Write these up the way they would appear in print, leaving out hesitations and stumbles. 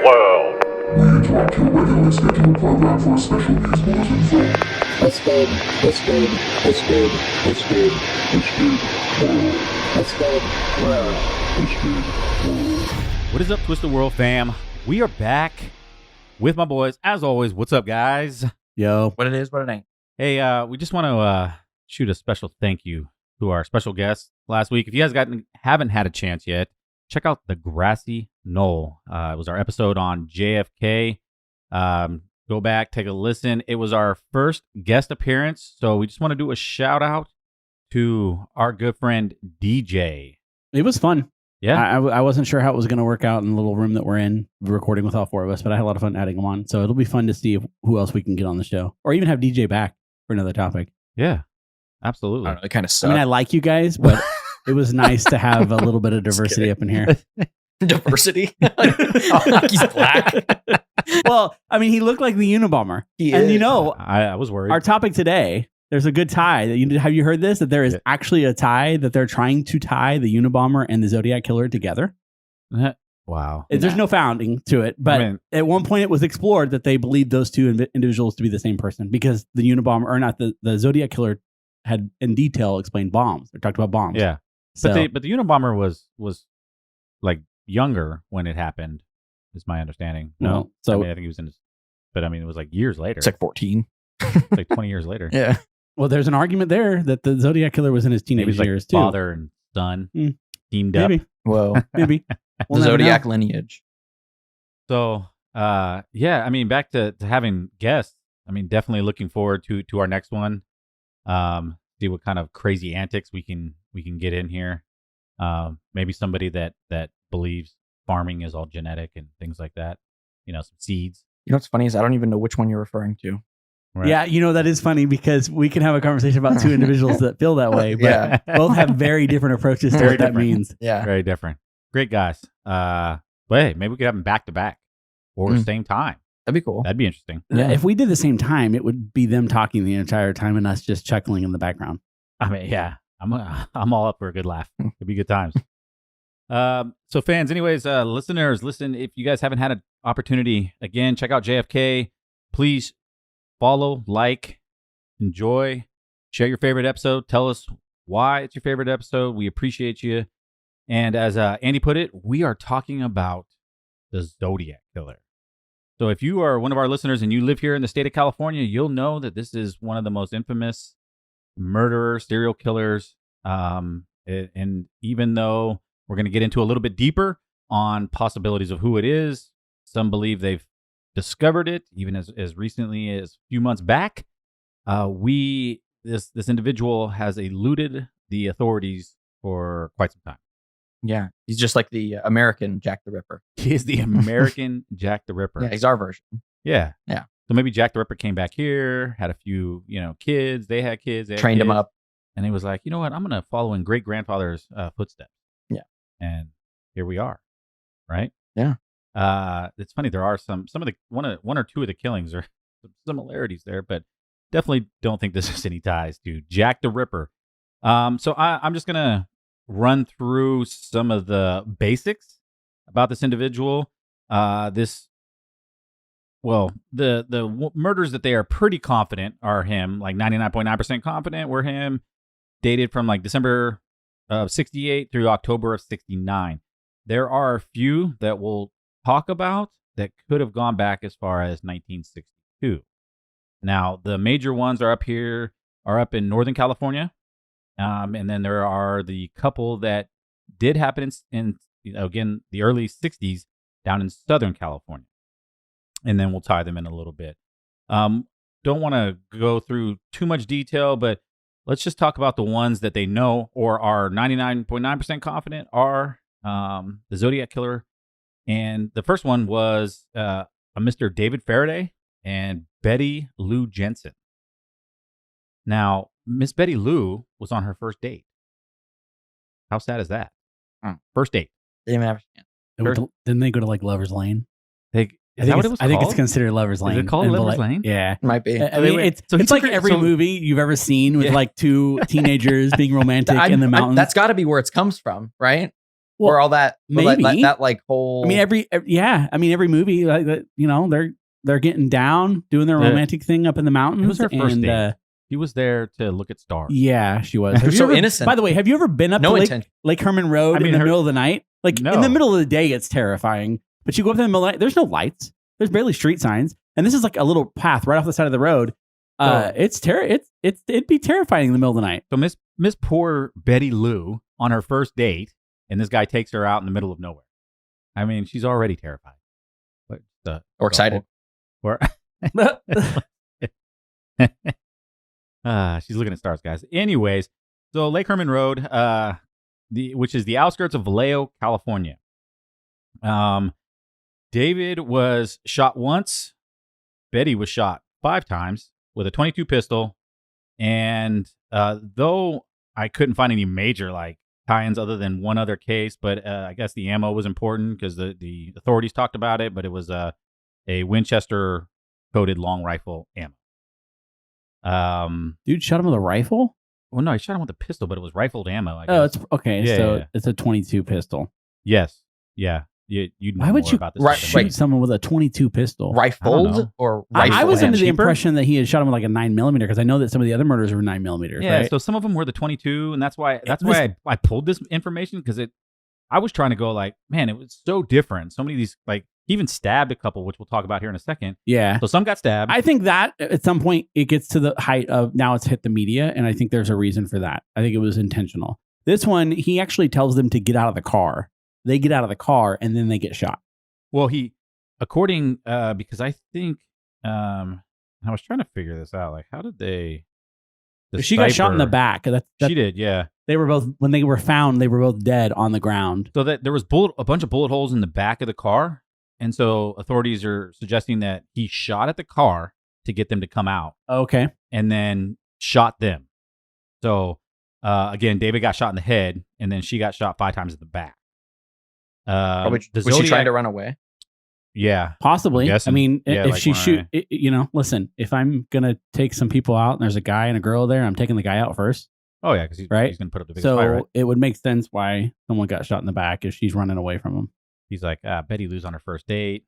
world. We interrupt your regularly scheduled program for a special news bulletin from Twisted World. What is up, Twisted World fam? We are back with my boys. As always, what's up, guys? Yo. What it is, what it ain't. Hey, we just want to shoot a special thank you to our special guest last week. If you guys haven't had a chance yet, check out The Grassy Knoll. It was our episode on JFK. Go back, take a listen. It was our first guest appearance, so we just want to do a shout out to our good friend DJ. It was fun. Yeah. I wasn't sure how it was going to work out in the little room that we're in, recording with all four of us, but I had a lot of fun adding them on. So it'll be fun to see who else we can get on the show, or even have DJ back for another topic. Yeah, absolutely. I don't know, it kind of I sucks. mean, I like you guys, but it was nice to have a little bit of diversity up in here. Diversity? He's black. Well, I mean, he looked like the Unabomber. He and is. you know, I was worried. our topic today, there's a good tie. Have you heard this? That there is actually a tie that they're trying to tie the Unabomber and the Zodiac Killer together. Wow. There's no founding to it, but I mean, at one point it was explored that they believed those two individuals to be the same person because the Unabomber, or not, the Zodiac Killer had in detail explained bombs. They talked about bombs. yeah. So, But the Unabomber was like younger when it happened, is my understanding. No, Well, so- I mean, I think he was in his, but I mean, it was like years later. It's like 14. It's like 20 years later. Yeah. well, there's an argument there that the Zodiac Killer was in his Maybe teenage it's like years too. father and son teamed up. Maybe, Whoa. maybe. We'll The never know. Zodiac lineage. So, yeah, I mean, back to having guests. I mean, definitely looking forward to our next one. See what kind of crazy antics we can get in here. Maybe somebody that believes farming is all genetic and things like that. You know, some seeds. You know what's funny is I don't even know which one you're referring to. Right? Yeah, you know, that is funny because we can have a conversation about two individuals that feel that way, but Yeah. both have very different approaches to Very what that different. means. Yeah. Very different. Great guys. But hey, maybe we could have them back to back or same time. That'd be cool. That'd be interesting. Yeah. If we did the same time, it would be them talking the entire time and us just chuckling in the background. I mean, yeah, I'm all up for a good laugh. It'd be good times. So fans, anyways, listeners, listen, if you guys haven't had an opportunity, again, check out JFK. Please follow, like, enjoy, share your favorite episode. Tell us why it's your favorite episode. We appreciate you. And as Andy put it, we are talking about the Zodiac Killer. So if you are one of our listeners and you live here in the state of California, you'll know that this is one of the most infamous murderers, serial killers. And even though we're going to get into a little bit deeper on possibilities of who it is, some believe they've discovered it even as recently as a few months back. This individual has eluded the authorities for quite some time. Yeah. He's just like the American Jack the Ripper. He is the American Jack the Ripper. Yeah, he's our version. Yeah. Yeah. So maybe Jack the Ripper came back here, had a few, kids. They had kids. They had Trained him kids, up. And he was like, you know what? I'm going to follow in great-grandfather's footsteps. Yeah. And here we are. Right? Yeah. It's funny. There are some of the one or two of the killings are some similarities there, but definitely don't think this is any ties to Jack the Ripper. So I'm just going to run through some of the basics about this individual. The murders that they are pretty confident are him, like 99.9% confident were him, dated from like December of 68 through October of 69. There are a few that we'll talk about that could have gone back as far as 1962. Now, the major ones are up in Northern California. And then there are the couple that did happen in again, the early 60s down in Southern California. And then we'll tie them in a little bit. Don't want to go through too much detail, but let's just talk about the ones that they know or are 99.9% confident are the Zodiac Killer. And the first one was a Mr. David Faraday and Betty Lou Jensen. Now, Miss Betty Lou was on her first date. How sad is that? First date. Didn't even have a chance. Didn't they go to like Lover's Lane? Is that what it was I think it's called? considered Lover's Lane. Is it called in Lover's Vallejo. Lane? Yeah. Might be. I mean, it's So he like took her- every so- movie you've ever seen with Yeah. like two teenagers being romantic in the mountains. That's got to be where it comes from, right? Or all that, maybe. that like whole. I mean, every movie, like they're getting down, doing their romantic thing up in the mountains. It was her first date. He was there to look at stars. Yeah, she was. You're so innocent. By the way, have you ever been up to Lake Herman Road in the middle of the night? Like in the middle of the day, it's terrifying. But you go up there in the middle of the night, there's no lights. There's barely street signs. And this is like a little path right off the side of the road. It'd be terrifying in the middle of the night. So Miss poor Betty Lou on her first date, and this guy takes her out in the middle of nowhere. I mean, she's already terrified. Or excited. She's looking at stars, guys. Anyways, so Lake Herman Road, which is the outskirts of Vallejo, California. David was shot once. Betty was shot 5 times with a .22 pistol. And though I couldn't find any major like tie-ins other than one other case, but I guess the ammo was important because the authorities talked about it. But it was a Winchester coated long rifle ammo. Dude shot him with a rifle? Well, no, he shot him with a pistol, but it was rifled ammo. I guess. Oh, it's okay. Yeah, it's a .22 pistol. Yes. Yeah. You'd know Why would more you about this shoot someone with a .22 pistol? Rifled or rifle? I was under the impression that he had shot him with like a 9mm because I know that some of the other murders were 9mm. Yeah, right? so some of them were the .22, and that's why I pulled this information because I was trying to go like, man, it was so different. So many of these, like, he even stabbed a couple, which we'll talk about here in a second. Yeah. So some got stabbed. I think that at some point it gets to the height of now it's hit the media, and I think there's a reason for that. I think it was intentional. This one, he actually tells them to get out of the car. They get out of the car, and then they get shot. Well, because I think, I was trying to figure this out. Like, how did they? She got shot in the back. She did, yeah. They were both, when they were found, they were both dead on the ground. So that there was a bunch of bullet holes in the back of the car. And so authorities are suggesting that he shot at the car to get them to come out. Okay. And then shot them. So, again, David got shot in the head, and then she got shot 5 times in the back. Was she trying to run away? Yeah. Possibly. I mean, yeah, if she listen, if I'm going to take some people out and there's a guy and a girl there, I'm taking the guy out first. Oh, yeah, because he's going to put up the biggest fight, fire. Right? It would make sense why someone got shot in the back if she's running away from him. He's like, Betty Lou's on her first date.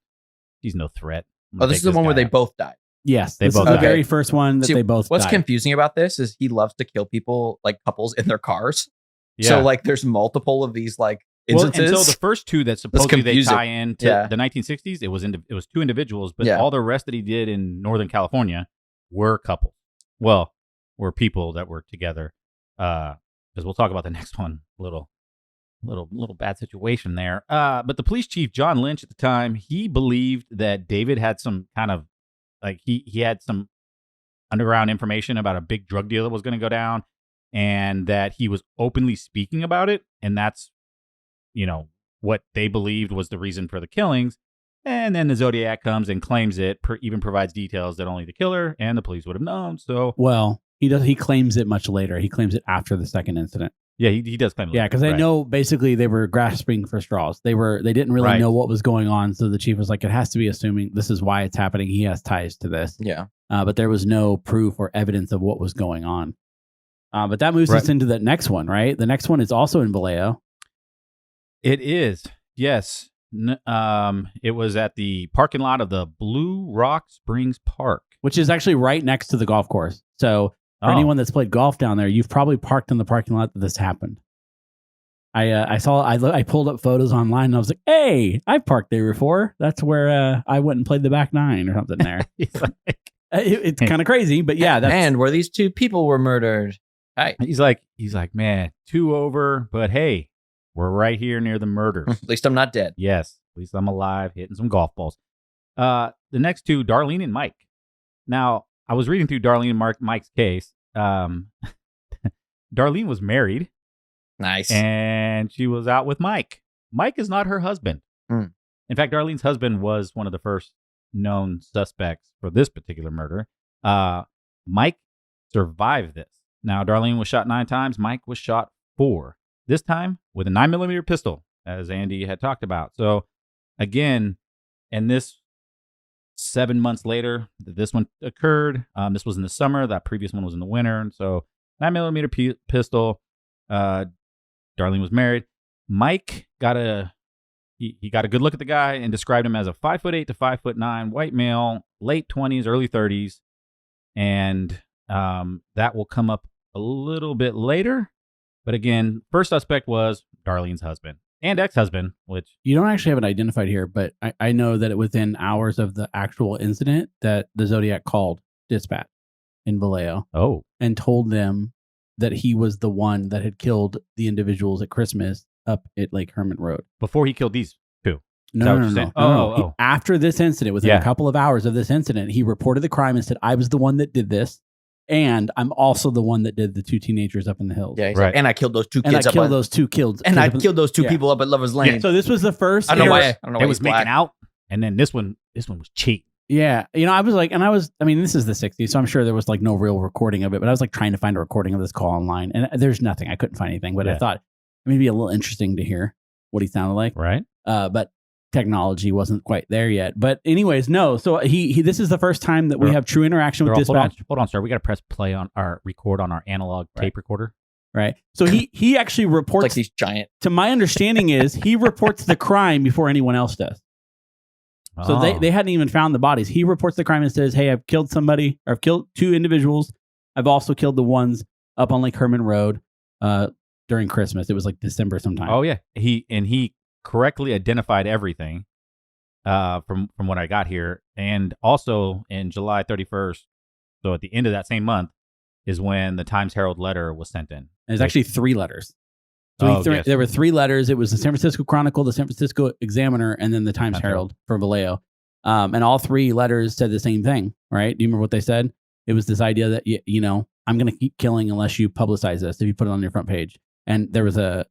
She's no threat. Oh, this is the one where they both died. Yes, this is the very first one that they both died. What's confusing about this is he loves to kill people, like couples in their cars. Yeah. So like there's multiple of these like instances. Well, and so the first 2 that supposedly they tie into the 1960s, it was 2 individuals, but all the rest that he did in Northern California were couples. Well, were people that were together. Because we'll talk about the next one a little bad situation there. But the police chief, John Lynch, at the time, he believed that David had some kind of, like, he had some underground information about a big drug deal that was going to go down, and that he was openly speaking about it. And that's, what they believed was the reason for the killings. And then the Zodiac comes and claims it, even provides details that only the killer and the police would have known. So, well, he claims it much later. He claims it after the second incident. Yeah, he does claim it. Yeah, because I know basically they were grasping for straws. They didn't really know what was going on. So the chief was like, it has to be assuming this is why it's happening. He has ties to this. Yeah. But there was no proof or evidence of what was going on. But that moves us into the next one, right? The next one is also in Vallejo. It is. Yes. It was at the parking lot of the Blue Rock Springs Park, which is actually right next to the golf course. So for anyone that's played golf down there, you've probably parked in the parking lot that this happened. I pulled up photos online and I was like, hey, I've parked there before. That's where I went and played the back 9 or something there. It's kind of crazy, but yeah. And where these 2 people were murdered. Hi. He's like, man, 2 over, but hey, we're right here near the murders. At least I'm not dead. Yes, at least I'm alive, hitting some golf balls. The next 2, Darlene and Mike. Now, I was reading through Darlene and Mike's case. Darlene was married. Nice. And she was out with Mike. Mike is not her husband. Mm. In fact, Darlene's husband was one of the first known suspects for this particular murder. Mike survived this. Now, Darlene was shot 9 times. Mike was shot 4. This time with a 9mm pistol, as Andy had talked about. So, again, and this 7 months later, this one occurred. This was in the summer. That previous one was in the winter. And so, 9mm pistol. Darlene was married. Mike got a good look at the guy and described him as a 5'8" to 5'9" white male, late 20s, early 30s, and that will come up a little bit later. But again, first suspect was Darlene's husband and ex-husband, which You don't actually have it identified here, but I know that within hours of the actual incident that the Zodiac called dispatch in Vallejo and told them that he was the one that had killed the individuals at Christmas up at Lake Herman Road. before he killed these two. No. After this incident, within a couple of hours of this incident, he reported the crime and said, I was the one that did this. And I'm also the one that did the two teenagers up in the hills. Yeah, he's like, and I killed those two kids. And I killed those two kids. And I killed those two people up at Lover's Lane. Yeah. So this was the first. I don't know why. It was making out, and then this one was cheap. Yeah, I was like, I mean, this is the 60s, so I'm sure there was like no real recording of it, but I was like trying to find a recording of this call online, and there's nothing. I couldn't find anything, but I thought it may be a little interesting to hear what he sounded like. Right. But technology wasn't quite there yet. But anyways, no. So he this is the first time that we have true interaction with dispatch. Hold on, sir. We got to press play on our record on our analog tape recorder. Right. So he actually reports. It's like these giant. To my understanding is he reports the crime before anyone else does. So they hadn't even found the bodies. He reports the crime and says, hey, I've killed somebody, or I've killed two individuals. I've also killed the ones up on Lake Herman Road during Christmas. It was like December sometime. Oh, yeah. He correctly identified everything from what I got here. And also in July 31st, so at the end of that same month, is when the Times Herald letter was sent in. There's actually 3 letters. So there were 3 letters. It was the San Francisco Chronicle, the San Francisco Examiner, and then the Times Herald for Vallejo. And all 3 letters said the same thing, right? Do you remember what they said? It was this idea that, I'm going to keep killing unless you publicize this, if you put it on your front page. And there was what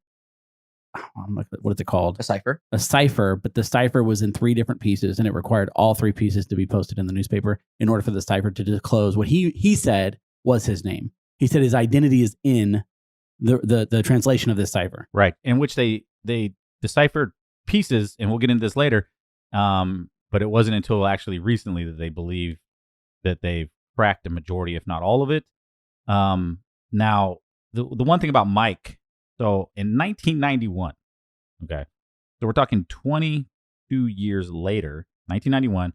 is it called? A cipher. A cipher, but the cipher was in 3 different pieces, and it required all 3 pieces to be posted in the newspaper in order for the cipher to disclose what he said was his name. He said his identity is in the translation of this cipher. Right, in which they deciphered pieces, and we'll get into this later, but it wasn't until actually recently that they believe that they've cracked a majority, if not all of it. Now, the one thing about Mike, so in 1991, okay, so we're talking 22 years later, 1991,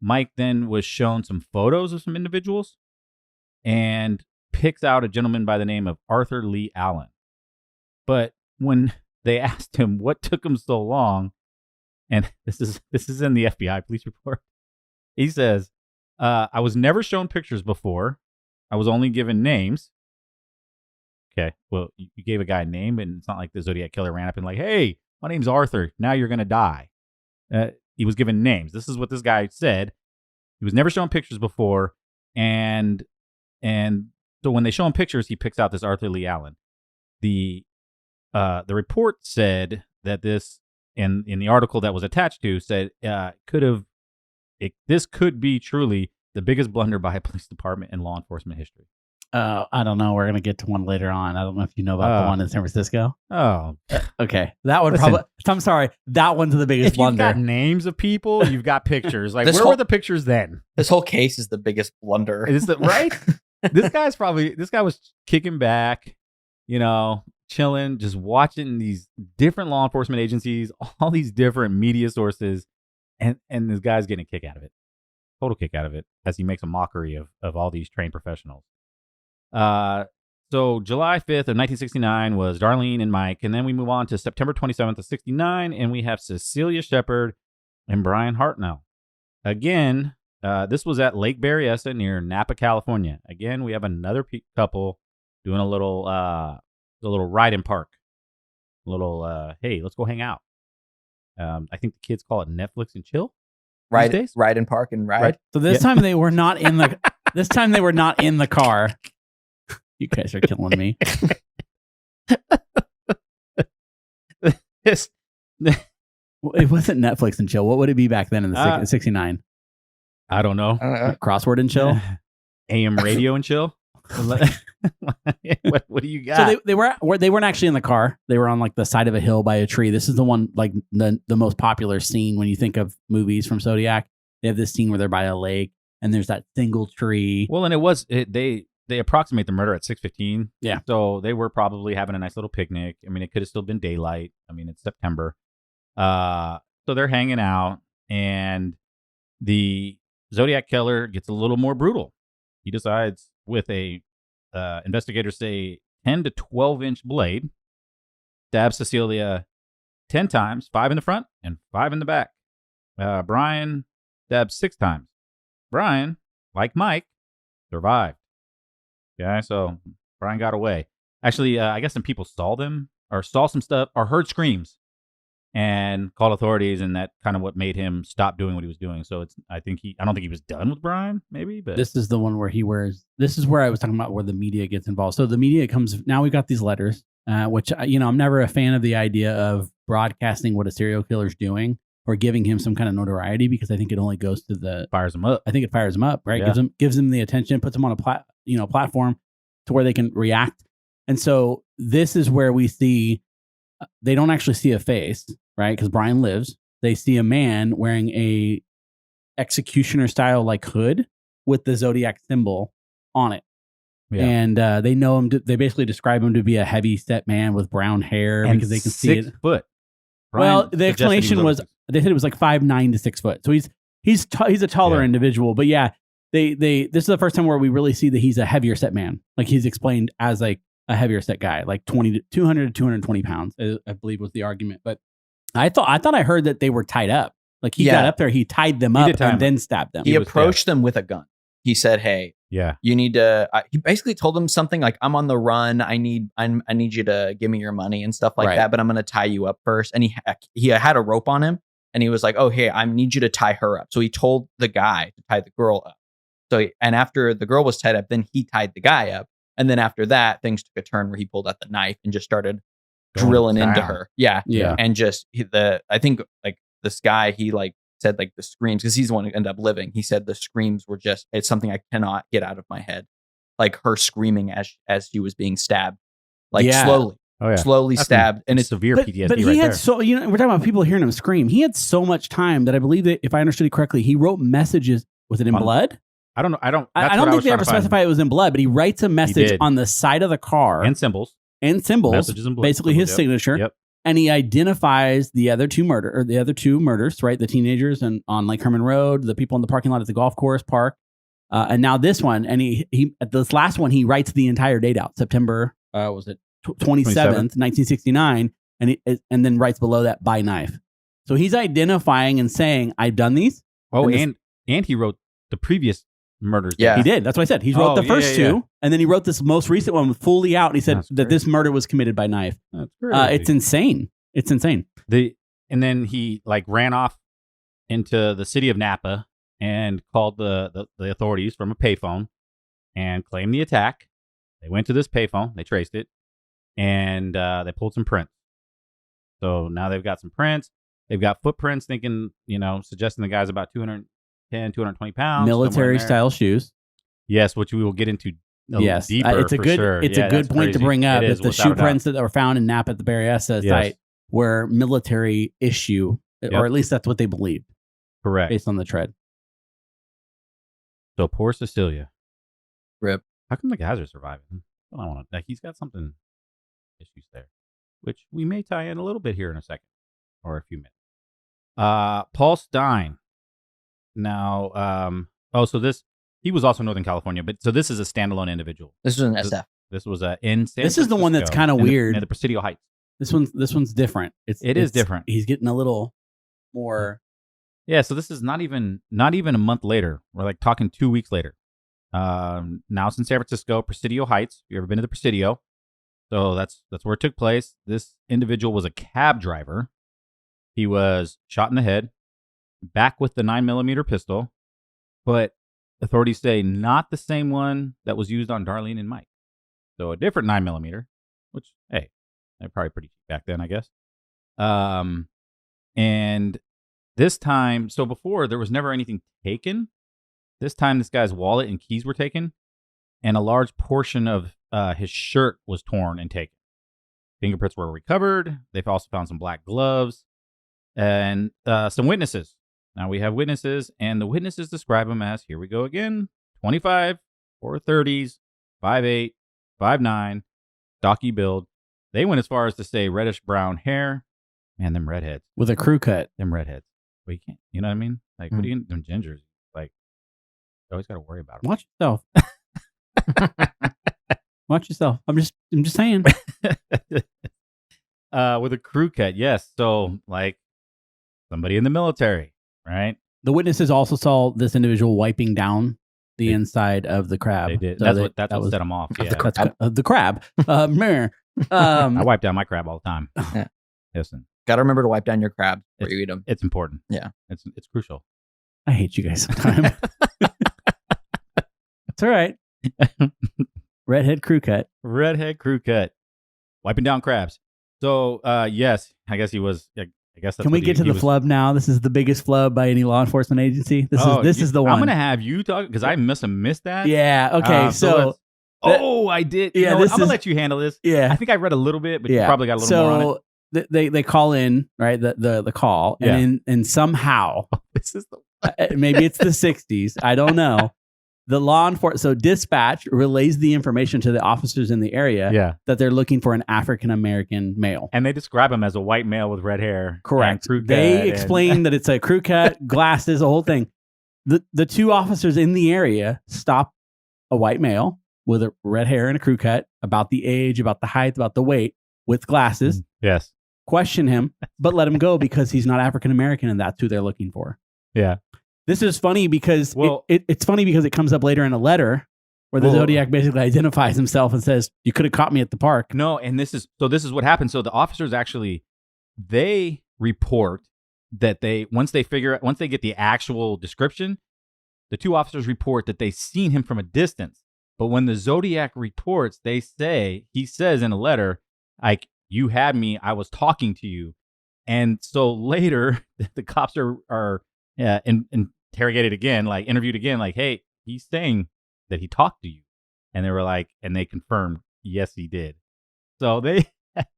Mike then was shown some photos of some individuals and picks out a gentleman by the name of Arthur Lee Allen. But when they asked him what took him so long, and this is in the FBI police report, he says, I was never shown pictures before. I was only given names. Okay, well, you gave a guy a name, and it's not like the Zodiac Killer ran up and like, hey, my name's Arthur. Now you're going to die. He was given names. This is what this guy said. He was never shown pictures before, and so when they show him pictures, he picks out this Arthur Lee Allen. The report said that this, in the article that was attached to, said this could be truly the biggest blunder by a police department in law enforcement history. I don't know. We're going to get to one later on. I don't know if you know about the one in San Francisco. Oh, okay. That one probably. I'm sorry. That one's the biggest blunder. You've got names of people, you've got pictures. Like, where were the pictures then? This whole case is the biggest blunder. Is it right? This guy was kicking back, chilling, just watching these different law enforcement agencies, all these different media sources, and this guy's getting a kick out of it. Total kick out of it, as he makes a mockery of all these trained professionals. So July 5th of 1969 was Darlene and Mike, and then we move on to September 27th of 69, and we have Cecilia Shepard and Brian Hartnell. Again, this was at Lake Berryessa near Napa, California. Again, we have another couple doing a little ride in park. Hey, let's go hang out. I think the kids call it Netflix and chill. Ride in park and ride. Right. So this time they were not in the. This time they were not in the car. You guys are killing me. It wasn't Netflix and chill. What would it be back then in the 69? I don't know. Crossword and chill? AM radio and chill? What do you got? So they weren't actually in the car. They were on like the side of a hill by a tree. This is the one, like the most popular scene when you think of movies from Zodiac. They have this scene where they're by a lake and there's that single tree. Well, and they approximate the murder at 6:15. Yeah. So they were probably having a nice little picnic. I mean, it could have still been daylight. I mean, it's September. So they're hanging out, and the Zodiac Killer gets a little more brutal. He decides with investigators say 10 to 12-inch blade, stabs Cecilia 10 times, 5 in the front and 5 in the back. Brian stabs 6 times. Brian, like Mike, survived. Okay, so Brian got away. Actually, I guess some people saw some stuff, or heard screams, and called authorities, and that kind of what made him stop doing what he was doing. So I don't think he was done with Brian, maybe, but this is the one where this is where I was talking about where the media gets involved. So the media now we've got these letters, which, I'm never a fan of the idea of broadcasting what a serial killer's doing or giving him some kind of notoriety, because I think it only goes to fires him up. I think it fires him up, right? Yeah. Gives them the attention, puts them on a platform to where they can react. And so this is where we see, they don't actually see a face, right? Because Brian lives. They see a man wearing a executioner style like hood with the Zodiac symbol on it. Yeah. And they know him. They basically describe him to be a heavy set man with brown hair, because they can see it. 6 foot. Well, the explanation was they said it was like 5'9" to 6 foot. So he's a taller individual. But yeah, this is the first time where we really see that he's a heavier set man. Like, he's explained as like a heavier set guy, like 200 to 220 pounds, I believe was the argument. But I thought I heard that they were tied up. Like, he got up there, he tied them up and then stabbed them. He approached them with a gun. He said, "Hey, you need to." He basically told them something like, "I'm on the run. I need you to give me your money and stuff like that. But I'm going to tie you up first." And he had a rope on him, and he was like, "Oh, hey, I need you to tie her up." So he told the guy to tie the girl up. And after the girl was tied up, then he tied the guy up. And then after that, things took a turn where he pulled out the knife and just started drilling into her. Yeah. And just I think like this guy, he like said like the screams, because he's the one who ended up living. He said the screams were it's something I cannot get out of my head. Like her screaming as she was being stabbed, like slowly That's stabbed, and it's severe PTSD. But he had so we're talking about people hearing him scream. He had so much time that I believe that, if I understood it correctly, he wrote messages. Was it in blood? I don't know. I don't think they ever specify it was in blood, but he writes a message on the side of the car and symbols, messages in blood, basically his signature. Yep. And he identifies the other two murders, right? The teenagers on Lake Herman Road, the people in the parking lot at the golf course park, and now this one. And he at this last one, he writes the entire date out, September 27th, 1969, and then writes below that by knife. So he's identifying and saying, "I've done these." Oh, and he wrote the previous murders. Yeah, he did. That's what I said. He wrote the first two, and then he wrote this most recent one fully out. And he said that this murder was committed by knife. That's crazy. It's insane. It's insane. And then he like ran off into the city of Napa and called the authorities from a payphone and claimed the attack. They went to this payphone. They traced it, and they pulled some prints. So now they've got some prints. They've got footprints, suggesting the guy's about 210, 220 pounds. Military style shoes. Yes, which we will get into deeper. It's a good point to bring up. That the shoe prints that were found in Napa at the Berryessa site were military issue, or at least that's what they believed. Correct. Based on the tread. So poor Cecilia. Rip. How come the guys are surviving? I don't want to. He's got something issues there, which we may tie in a little bit here in a second or a few minutes. Paul Stein. Now, he was also in Northern California, but so this is a standalone individual. This was an SF. This was in San This is the one that's kind of weird. In the Presidio Heights. This one's different. It is different. He's getting a little more. Yeah, so this is not even a month later. We're like talking 2 weeks later. Now it's in San Francisco, Presidio Heights. You ever been to the Presidio? So that's where it took place. This individual was a cab driver. He was shot in the head, back with the 9mm pistol, but authorities say not the same one that was used on Darlene and Mike. So a different 9mm, which, hey, they're probably pretty cheap back then, I guess. And this time, so before there was never anything taken. This time, this guy's wallet and keys were taken, and a large portion of his shirt was torn and taken. Fingerprints were recovered. They've also found some black gloves and some witnesses. Now we have witnesses, and the witnesses describe him as, here we go again, 25 or 30s, 5'8", 5'9", stocky build. They went as far as to say reddish brown hair. Man, them redheads. With a crew cut. Them redheads. Well, you can't, you know what I mean? Like, what are you, them gingers? Like, you always got to worry about them. Watch yourself. Watch yourself. I'm just saying. With a crew cut, yes. So, like, somebody in the military, right? The witnesses also saw this individual wiping down the inside of the crab. They did. So That's what set them off. Yeah. The crab. I wipe down my crab all the time. Yeah. Listen. Got to remember to wipe down your crab before you eat them. It's important. Yeah. It's crucial. I hate you guys sometimes. It's all right. Redhead crew cut. Redhead crew cut. Wiping down crabs. So, yes, I guess he was. I guess that's Can we get to the flub now? This is the biggest flub by any law enforcement agency. This is the one. I'm going to have you talk because I must have missed that. Yeah. Okay. I did. Yeah. I'm going to let you handle this. Yeah. I think I read a little bit, but you probably got a little more on it. They call in, right? The call, and somehow this is maybe it's the 60s. I don't know. The law enforcement, so dispatch relays the information to the officers in the area that they're looking for an African American male, and they describe him as a white male with red hair. Correct. They explain that it's a crew cut, glasses, a whole thing. The two officers in the area stop a white male with a red hair and a crew cut, about the age, about the height, about the weight, with glasses. Yes. Question him, but let him go because he's not African American, and that's who they're looking for. Yeah. This is funny because it's funny because it comes up later in a letter where the Zodiac basically identifies himself and says, "You could have caught me at the park." No, and this is what happened. So the officers actually they report that once they get the actual description, the two officers report that they seen him from a distance. But when the Zodiac reports, he says in a letter, like, "You had me, I was talking to you." And so later, the cops are interrogated again, like interviewed again, like, "Hey, he's saying that he talked to you." And they were like, and they confirmed, yes, he did. So they,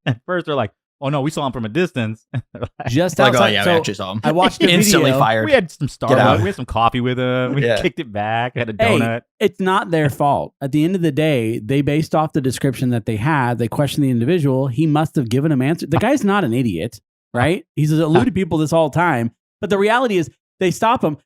at first, they're like, "Oh no, we saw him from a distance." Just like, outside. "Oh yeah, we actually saw him." I watched the instantly video. fired. We had some Starbucks, we had some coffee with him. We kicked it back. Had a donut. It's not their fault. At the end of the day, they based off the description that they had. They questioned the individual. He must have given them answers. The guy's not an idiot, right? He's eluded people this whole time. But the reality is, they stop him.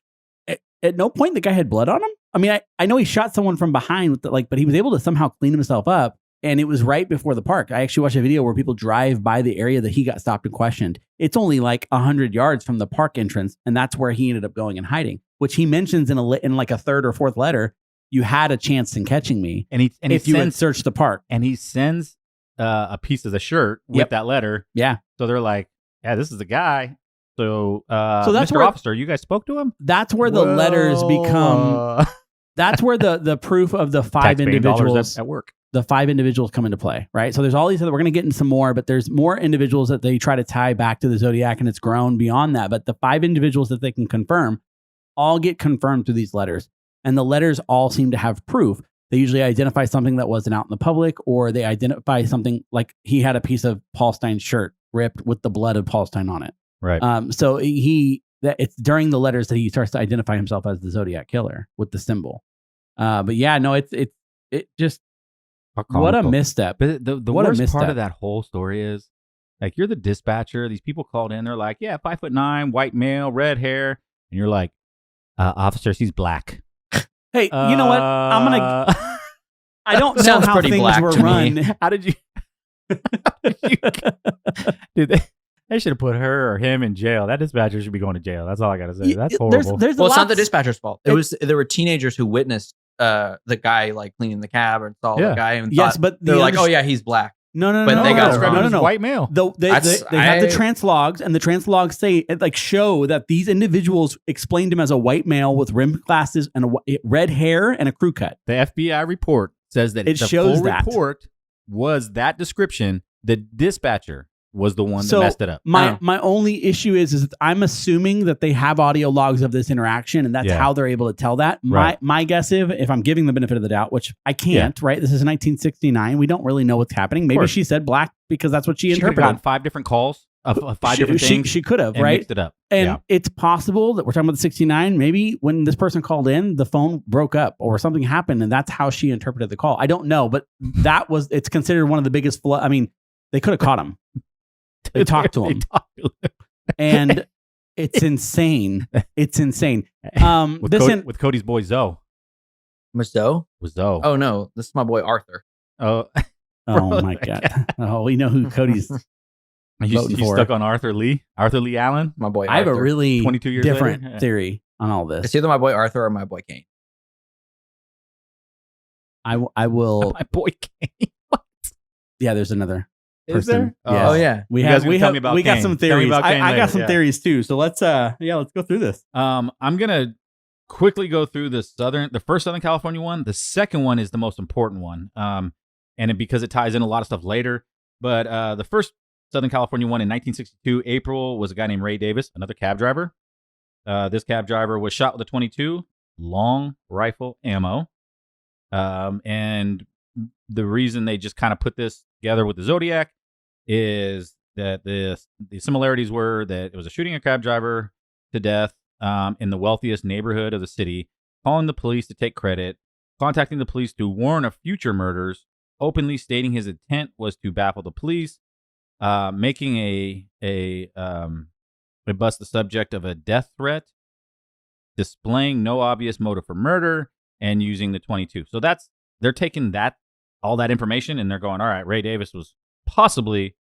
At no point the guy had blood on him. I mean, I know he shot someone from behind with but he was able to somehow clean himself up. And it was right before the park. I actually watched a video where people drive by the area that he got stopped and questioned. It's only like 100 yards from the park entrance, and that's where he ended up going and hiding, which he mentions in like a third or fourth letter. You had a chance in catching me, if you had searched the park. And he sends a piece of the shirt with that letter. Yeah. So they're like, "Yeah, this is the guy." So that's Mr. Officer, you guys spoke to him? That's where the letters become. That's where the proof of the five individuals at work. The five individuals come into play, right? So there's all these other, we're going to get into some more, but there's more individuals that they try to tie back to the Zodiac, and it's grown beyond that. But the five individuals that they can confirm all get confirmed through these letters. And the letters all seem to have proof. They usually identify something that wasn't out in the public, or they identify something like he had a piece of Paul Stein's shirt ripped with the blood of Paul Stein on it. Right. So it's during the letters that he starts to identify himself as the Zodiac Killer with the symbol. But yeah, no, it just, what a misstep. But the worst part of that whole story is, like, you're the dispatcher. These people called in. They're like, "Yeah, 5'9", white male, red hair," and you're like, "Officers, he's black." Hey, you know what? I'm gonna. I don't know Sounds how pretty things black were to run. me. How did you? Dude, they should have put her or him in jail. That dispatcher should be going to jail. That's all I gotta say. That's horrible. Well, it's not the dispatcher's fault. There were teenagers who witnessed the guy like cleaning the cab and saw the guy and but they're like, "Oh yeah, he's black." No. But they got described as white male. They have the translogs, and the translogs say show that these individuals explained him as a white male with rimmed glasses and red hair and a crew cut. The FBI report says that it shows full report was that description. The dispatcher was the one that messed it up. My only issue is I'm assuming that they have audio logs of this interaction, and that's how they're able to tell that. My guess if I'm giving the benefit of the doubt, which I can't, right? This is 1969. We don't really know what's happening. Maybe she said black because that's what she interpreted. She could have gotten 5 different calls five different things. She could have, right? Mixed it up. And it's possible that we're talking about the 69. Maybe when this person called in, the phone broke up or something happened, and that's how she interpreted the call. I don't know, but it's considered one of the biggest. I mean, they could have caught him. They talked to him, and it's insane. It's insane. With Cody's boy Zoe. Miss Zoe? Was Zoe? Oh no, this is my boy Arthur. Oh, my God! Oh, we know who Cody's. You stuck on Arthur Lee Allen? My boy Arthur. I have a really 22 years different later? theory on all this. It's either my boy Arthur or my boy Kane. I will. My boy Kane. Yeah, there's another Is person. there? Yes. Oh yeah. We guys have. tell me about We got Kane. some Tell me theories. about Kane I got later, some yeah. theories too. So let's let's go through this. I'm gonna quickly go through the first Southern California one. The second one is the most important one. Because it ties in a lot of stuff later. But the first Southern California one in 1962, April, was a guy named Ray Davis, another cab driver. This cab driver was shot with a .22 long rifle ammo. And the reason they just kind of put this together with the Zodiac is that the similarities were that it was a shooting a cab driver to death in the wealthiest neighborhood of the city, calling the police to take credit, contacting the police to warn of future murders, openly stating his intent was to baffle the police, making a bust the subject of a death threat, displaying no obvious motive for murder, and using the .22. So they're taking all that information and they're going, all right, Ray Davis was possibly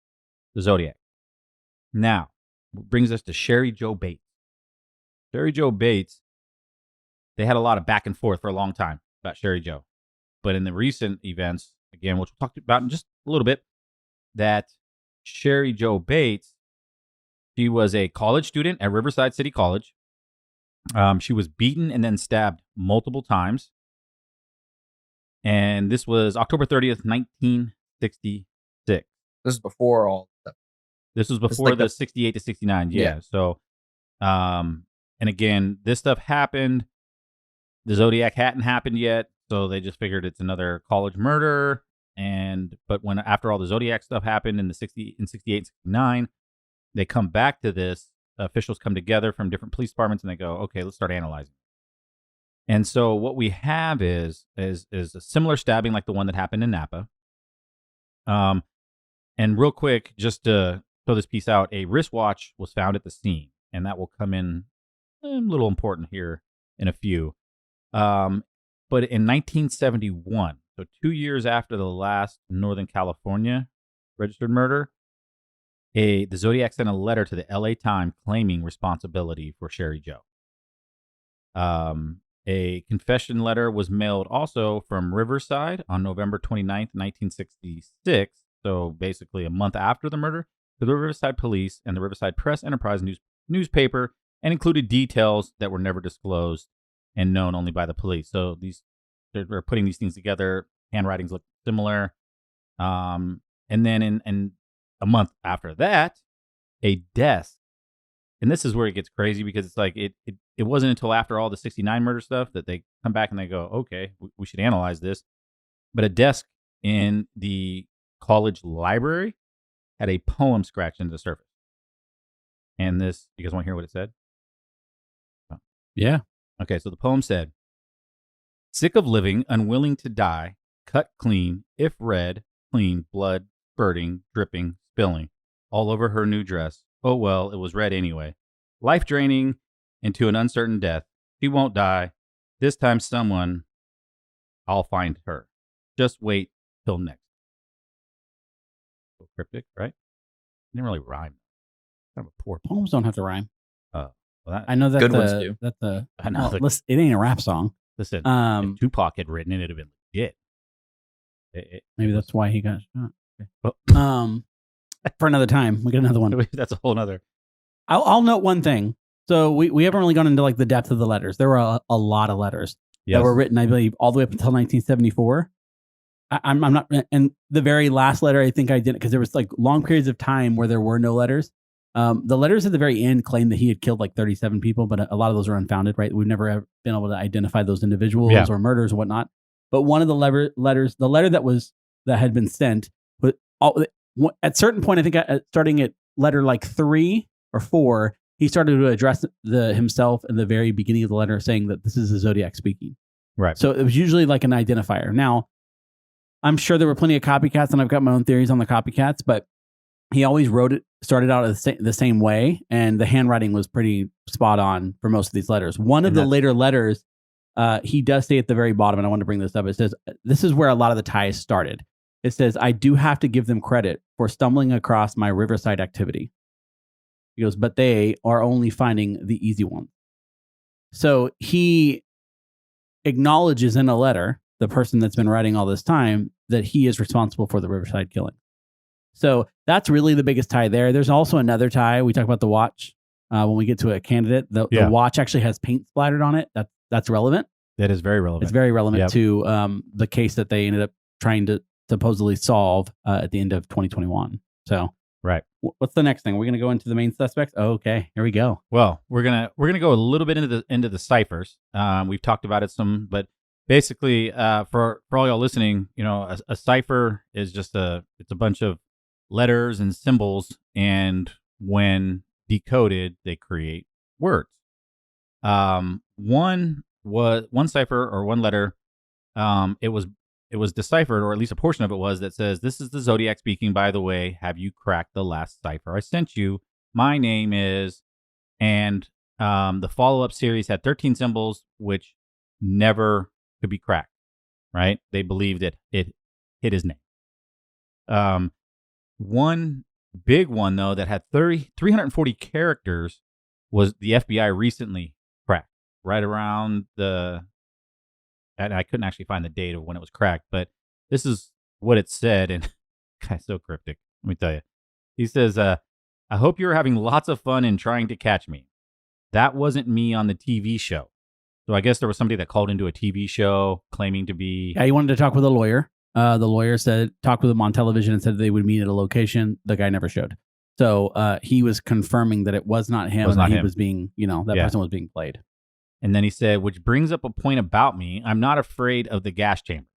the Zodiac. Now, brings us to Sherry Jo Bates. Sherry Jo Bates, they had a lot of back and forth for a long time about Sherry Jo. But in the recent events, again, which we'll talk about in just a little bit, that Sherry Jo Bates, she was a college student at Riverside City College. She was beaten and then stabbed multiple times. And this was October 30th, 1966. This is before all stuff. This was before the 68 to 69. Yeah. So, and again, this stuff happened. The Zodiac hadn't happened yet. So they just figured it's another college murder. But after all the Zodiac stuff happened in 68 and 69, they come back to this. Officials come together from different police departments and they go, okay, let's start analyzing. And so what we have is a similar stabbing like the one that happened in Napa. And real quick, just to throw this piece out, a wristwatch was found at the scene, and that will come in a little important here in a few. But in 1971, so 2 years after the last Northern California registered murder, the Zodiac sent a letter to the LA Times claiming responsibility for Sherry Jo. A confession letter was mailed also from Riverside on November 29th, 1966, so basically a month after the murder, to the Riverside Police and the Riverside Press Enterprise newspaper, and included details that were never disclosed and known only by the police. So they're putting these things together. Handwritings look similar. And then in a month after that, a desk. And this is where it gets crazy because it's like it wasn't until after all the 69 murder stuff that they come back and they go, okay, we should analyze this. But a desk in the college library had a poem scratched into the surface. And this, you guys want to hear what it said? Oh. Yeah. Okay, so the poem said, sick of living, unwilling to die, cut clean, if red, clean, blood, spurting, dripping, spilling, all over her new dress. Oh, well, it was red anyway. Life draining into an uncertain death. She won't die. This time I'll find her. Just wait till next. So cryptic, right? Didn't really rhyme. Kind of a poor poem. Poems don't have to rhyme. Well, I know that good ones do. I know. Listen, it ain't a rap song. Listen, if Tupac had written it, it'd have been legit. Maybe that's why he got shot. Well, for another time, we got another one. That's a whole nother. I'll note one thing. So we haven't really gone into like the depth of the letters. There were a lot of letters that were written, I believe, all the way up until 1974. I'm not, and the very last letter I think I did because there was like long periods of time where there were no letters. The letters at the very end claim that he had killed like 37 people, but a lot of those are unfounded, right? We've never been able to identify those individuals or murders or whatnot. But one of the letters, the letter that had been sent, but at a certain point, I think starting at letter like 3 or 4, he started to address himself in the very beginning of the letter, saying that this is a Zodiac speaking. Right. So it was usually like an identifier. Now, I'm sure there were plenty of copycats, and I've got my own theories on the copycats, but he always started out the same way, and the handwriting was pretty spot on for most of these letters. One of the later letters, he does say at the very bottom, and I want to bring this up. It says, this is where a lot of the ties started. It says, I do have to give them credit for stumbling across my Riverside activity. He goes, but they are only finding the easy ones. So he acknowledges in a letter, the person that's been writing all this time, that he is responsible for the Riverside killing. So that's really the biggest tie there. There's also another tie. We talk about the watch when we get to a candidate. The watch actually has paint splattered on it. That's relevant. That is very relevant. It's very relevant to the case that they ended up trying to supposedly solve at the end of 2021. So, right. What's the next thing? We're going to go into the main suspects. Oh, okay, here we go. Well, we're gonna go a little bit into the ciphers. We've talked about it some, but basically, for all y'all listening, a cipher is just it's a bunch of letters and symbols, and when decoded, they create words. One cipher or one letter, it was deciphered, or at least a portion of it was, that says, "This is the Zodiac speaking, by the way. Have you cracked the last cipher I sent you? My name is," and the follow-up series had 13 symbols, which never could be cracked, right? They believed it hit his name. One big one, though, that had 340 characters was the FBI recently cracked, right around and I couldn't actually find the date of when it was cracked, but this is what it said, and guy's so cryptic, let me tell you. He says, I hope you're having lots of fun in trying to catch me. That wasn't me on the TV show. So I guess there was somebody that called into a TV show claiming to be... Yeah, he wanted to talk with a lawyer. The lawyer talked with him on television and said they would meet at a location. The guy never showed. So he was confirming that it was not him. He was being, person was being played. And then he said, which brings up a point about me. I'm not afraid of the gas chamber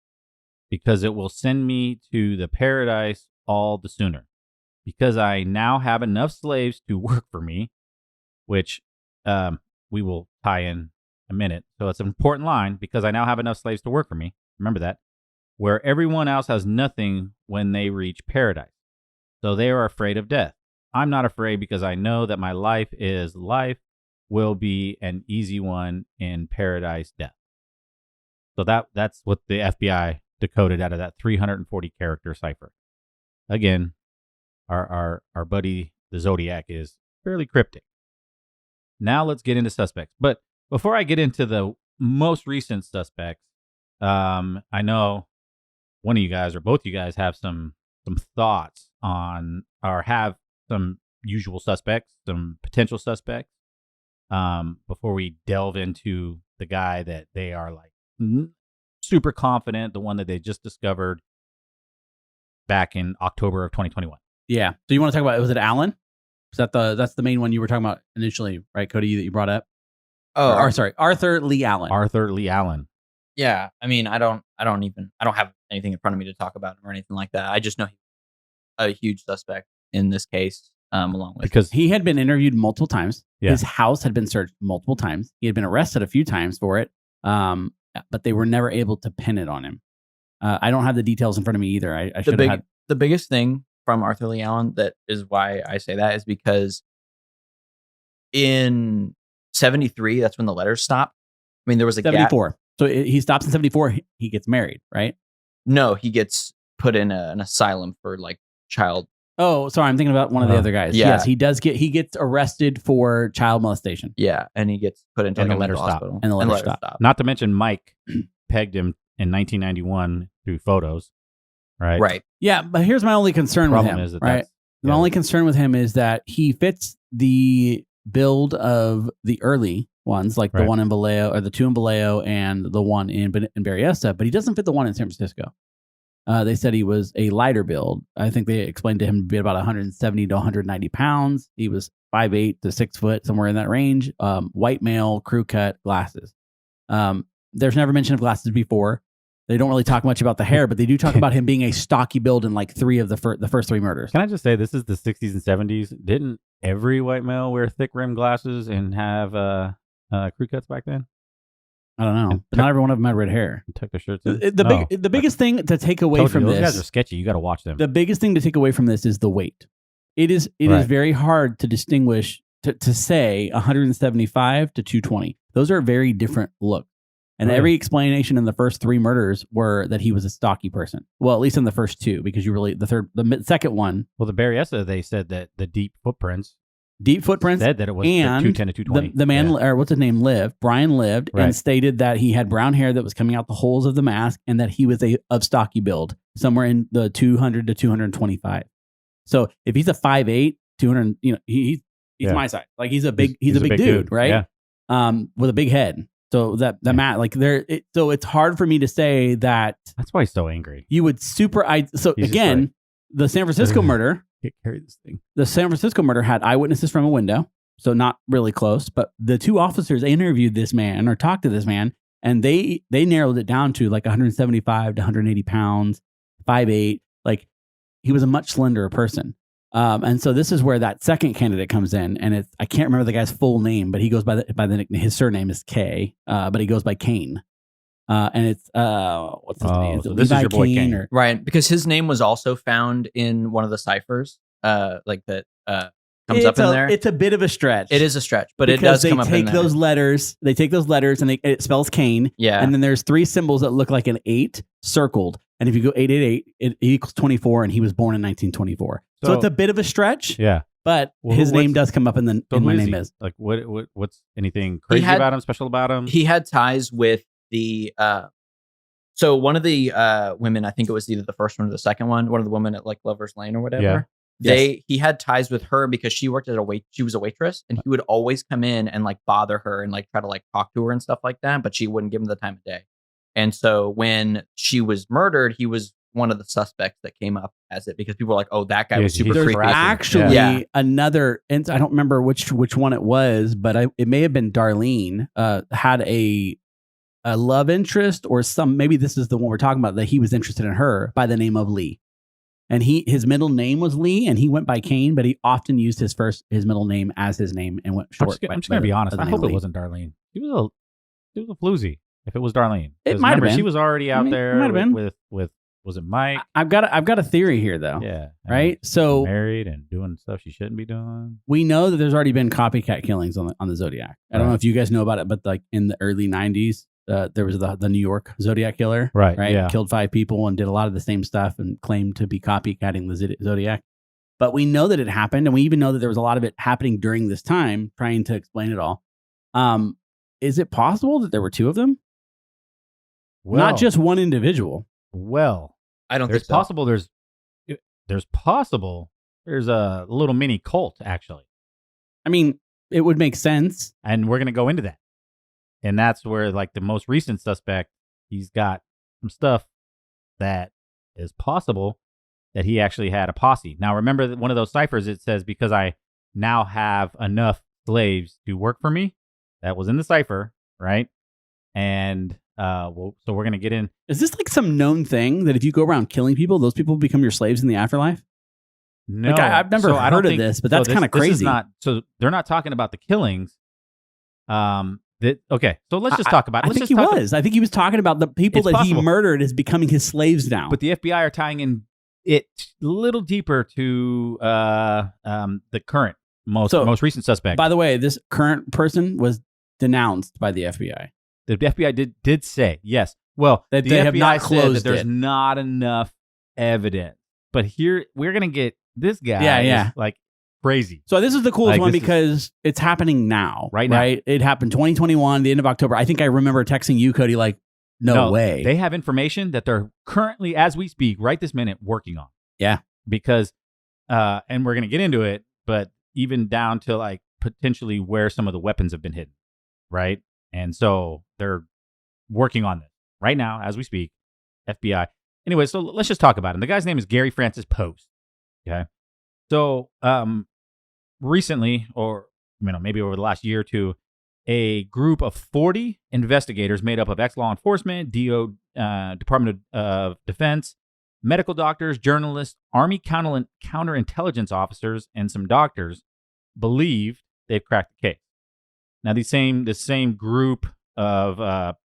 because it will send me to the paradise all the sooner, because I now have enough slaves to work for me, which we will tie in a minute. So it's an important line, because I now have enough slaves to work for me. Remember that. Where everyone else has nothing when they reach paradise. So they are afraid of death. I'm not afraid, because I know that my life will be an easy one in paradise death. So that's what the FBI decoded out of that 340 character cipher. Again, our buddy the Zodiac is fairly cryptic. Now let's get into suspects. But before I get into the most recent suspects, I know one of you guys or both of you guys have some thoughts on, or have some usual suspects, some potential suspects. Before we delve into the guy that they are like super confident, the one that they just discovered back in October of 2021. Yeah. So you want to talk about, was it Allen? That's the main one you were talking about initially, right, Cody, that you brought up? Oh, Arthur Lee Allen. Arthur Lee Allen. Yeah. I mean, I don't have anything in front of me to talk about him or anything like that. I just know he's a huge suspect in this case. Along with, because he had been interviewed multiple times. Yeah. His house had been searched multiple times. He had been arrested a few times for it, but they were never able to pin it on him. I don't have the details in front of me either. I should have had. The biggest thing from Arthur Lee Allen, that is why I say that, is because in 73, that's when the letters stopped. I mean, there was a 74. Gap. So he stops in 74. He gets married, right? No, he gets put in an asylum for like child. Oh, sorry. I'm thinking about one of the other guys. Yeah. Yes, he gets arrested for child molestation. Yeah, and he gets put into like a mental hospital. And the letter stopped. Not to mention Mike pegged him in 1991 through photos. Right. Right. Yeah, but here's my only concern with him. My only concern with him is that he fits the build of the early ones, like the one in Vallejo, or the two in Vallejo and the one in Berryessa, but he doesn't fit the one in San Francisco. They said he was a lighter build. I think they explained to him to be about 170 to 190 pounds. He was 5'8" to 6 foot, somewhere in that range. White male, crew cut, glasses. There's never mention of glasses before. They don't really talk much about the hair, but they do talk about him being a stocky build in like 3 of the first 3 murders. Can I just say, this is the 60s and 70s. Didn't every white male wear thick rimmed glasses and have crew cuts back then? I don't know. But not every one of them had red hair. Tuck their shirts in. The biggest thing to take away from this. Those guys are sketchy. You got to watch them. The biggest thing to take away from this is the weight. It is very hard to distinguish, to say 175 to 220. Those are very different looks. And every explanation in the first 3 murders were that he was a stocky person. Well, at least in the first 2, because the second one. Well, the Berryessa, they said that the deep footprints said that it was 210 to 220. The man, or what's his name, Brian lived and stated that he had brown hair that was coming out the holes of the mask, and that he was of stocky build, somewhere in the 200 to 225. So if he's a 5'8", 200, he's my size. Like he's a big dude, right? Yeah. With a big head. So so it's hard for me to say that. That's why he's so angry. You would the San Francisco murder. Carry this thing. The San Francisco murder had eyewitnesses from a window, so not really close. But the 2 officers interviewed this man or talked to this man, and they narrowed it down to like 175 to 180 pounds, 5'8". Like he was a much slenderer person. And so this is where that second candidate comes in, and I can't remember the guy's full name, but he goes by the nickname. His surname is K, but he goes by Kane. And it's what's his name? So this is your boy Kane, right? Because his name was also found in one of the ciphers, like that comes up in there. It's a bit of a stretch. It is a stretch, but it does come up in there. They take those letters, and it spells Kane. Yeah, and then there's 3 symbols that look like an 8 circled, and if you go 888, it equals 24, and he was born in 1924. So it's a bit of a stretch. Yeah. But his name does come up in my name is. Like what's anything crazy about him, special about him? He had ties with the so one of the women, I think it was either the first one or the second one of the women at like Lover's Lane or whatever. Yeah. He had ties with her because she worked she was a waitress, and he would always come in and like bother her and like try to like talk to her and stuff like that, but she wouldn't give him the time of day. And so when she was murdered, he was one of the suspects that came up as it, because people were like, "Oh, that guy was super creepy." Actually, another, and I don't remember which one it was, but it may have been Darlene. Had a love interest, or maybe this is the one we're talking about, that he was interested in her, by the name of Lee, and his middle name was Lee, and he went by Kane, but he often used his middle name as his name and went short. I'm just gonna be honest. I hope it wasn't Darlene. He was a floozy. If it was Darlene, it might have been. She was already out there. It might have been with. Was it Mike? I've got a theory here, though. Yeah. Right. So married and doing stuff she shouldn't be doing. We know that there's already been copycat killings on the Zodiac. I don't know if you guys know about it, but like in the early 90s, there was the New York Zodiac Killer. Right. Yeah. Killed 5 people and did a lot of the same stuff and claimed to be copycatting the Zodiac. But we know that it happened, and we even know that there was a lot of it happening during this time, trying to explain it all. Is it possible that there were 2 of them? Well, not just one individual. Well, I don't think so. Possible. There's a little mini cult, actually. I mean, it would make sense. And we're going to go into that. And that's where, like, the most recent suspect, he's got some stuff that is possible that he actually had a posse. Now, remember that one of those ciphers, it says, because I now have enough slaves to work for me. That was in the cipher, right? And so we're going to get in. Is this like some known thing that if you go around killing people, those people become your slaves in the afterlife? No. Like I've never heard of this, but that's kind of crazy. So they're not talking about the killings. Okay, so let's just talk about it. I think he was talking about the people that he murdered as becoming his slaves now. But the FBI are tying in it a little deeper to the current, most recent suspect. By the way, this current person was denounced by the FBI. The FBI did say, yes. Well, that they have not closed that there's not enough evidence. But here, we're going to get this guy. Yeah. Like crazy. So this is the coolest one because it's happening now. Right now. Right? It happened 2021, the end of October. I think I remember texting you, Cody, like, no way. They have information that they're currently, as we speak, right this minute, working on. Yeah. Because, and we're going to get into it, but even down to like potentially where some of the weapons have been hidden. Right? And so they're working on this right now as we speak, FBI. Anyway, so let's just talk about him. The guy's name is garyfrancisposte. Okay. So recently, or maybe over the last year or two, a group of 40 investigators made up of ex-law enforcement, Department of Defense, medical doctors, journalists, Army counterintelligence officers, and some doctors believe they've cracked the case. Now, this same group of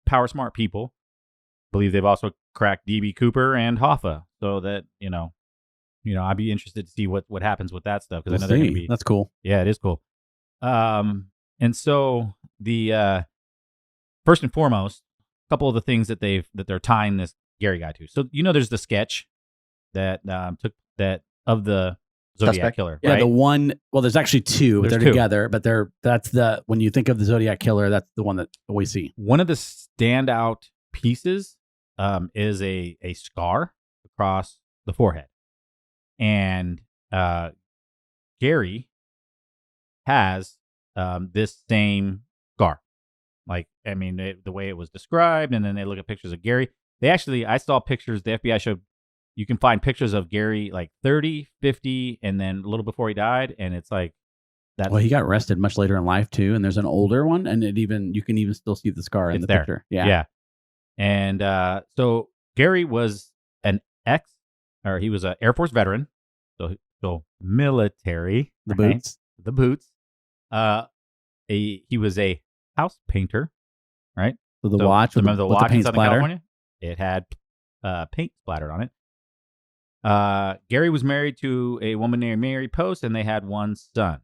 power smart people believe they've also cracked DB Cooper and Hoffa. So that I'd be interested to see what happens with that stuff, because I know they're going to be. That's cool. Yeah, it is cool. And so the first and foremost, a couple of the things that they're tying this Gary guy to. So there's the sketch that of the Zodiac Suspect. Killer. Yeah, right? the one. Well, there's actually two, but they're together. But when you think of the Zodiac Killer, that's the one that we see. One of the standout pieces is a scar across the forehead, and Gary has this same scar. The way it was described, and then they look at pictures of Gary. I saw pictures. The FBI showed you can find pictures of Gary like 30, 50, and then a little before he died, and it's like that. Well, he got arrested much later in life too, and there's an older one, and you can even still see the scar in the picture. Yeah. And so Gary was he was an Air Force veteran, so military. The boots. He was a house painter, right? So the watch, remember the watch in Southern splatter? California? It had paint splattered on it. Gary was married to a woman named Mary Post, and they had one son.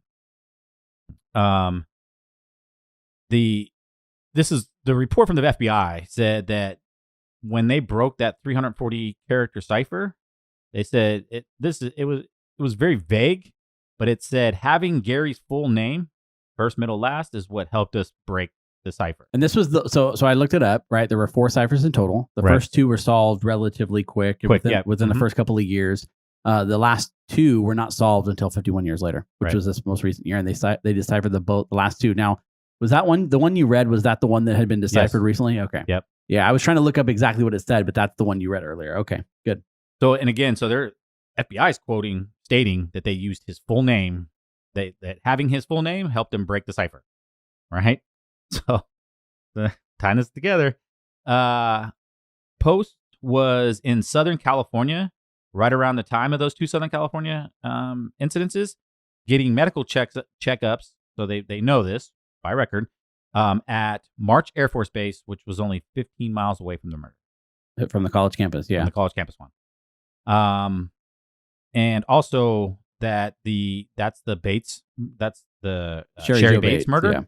This is the report from the FBI said that when they broke that 340 character cipher, they said it was very vague, but it said having Gary's full name, first, middle, last, is what helped us break the cipher. And this was so I looked it up, right? There were 4 ciphers in total. The first 2 were solved relatively quick within the first couple of years. The last 2 were not solved until 51 years later, which was this most recent year, and they deciphered the last 2. Now, was that the one you read, was that the one that had been deciphered recently? Okay. Yep. Yeah, I was trying to look up exactly what it said, but that's the one you read earlier. Okay, good. So, and again, their FBI is stating that they used his full name, that having his full name helped them break the cipher, right? So, tying this together, Post was in Southern California right around the time of those 2 Southern California incidences, getting medical checkups. So they know this by record, at March Air Force Base, which was only 15 miles away from the murder. From the college campus, yeah. From the college campus one. And also that's the Bates, that's the Sherry Bates murder. Yeah.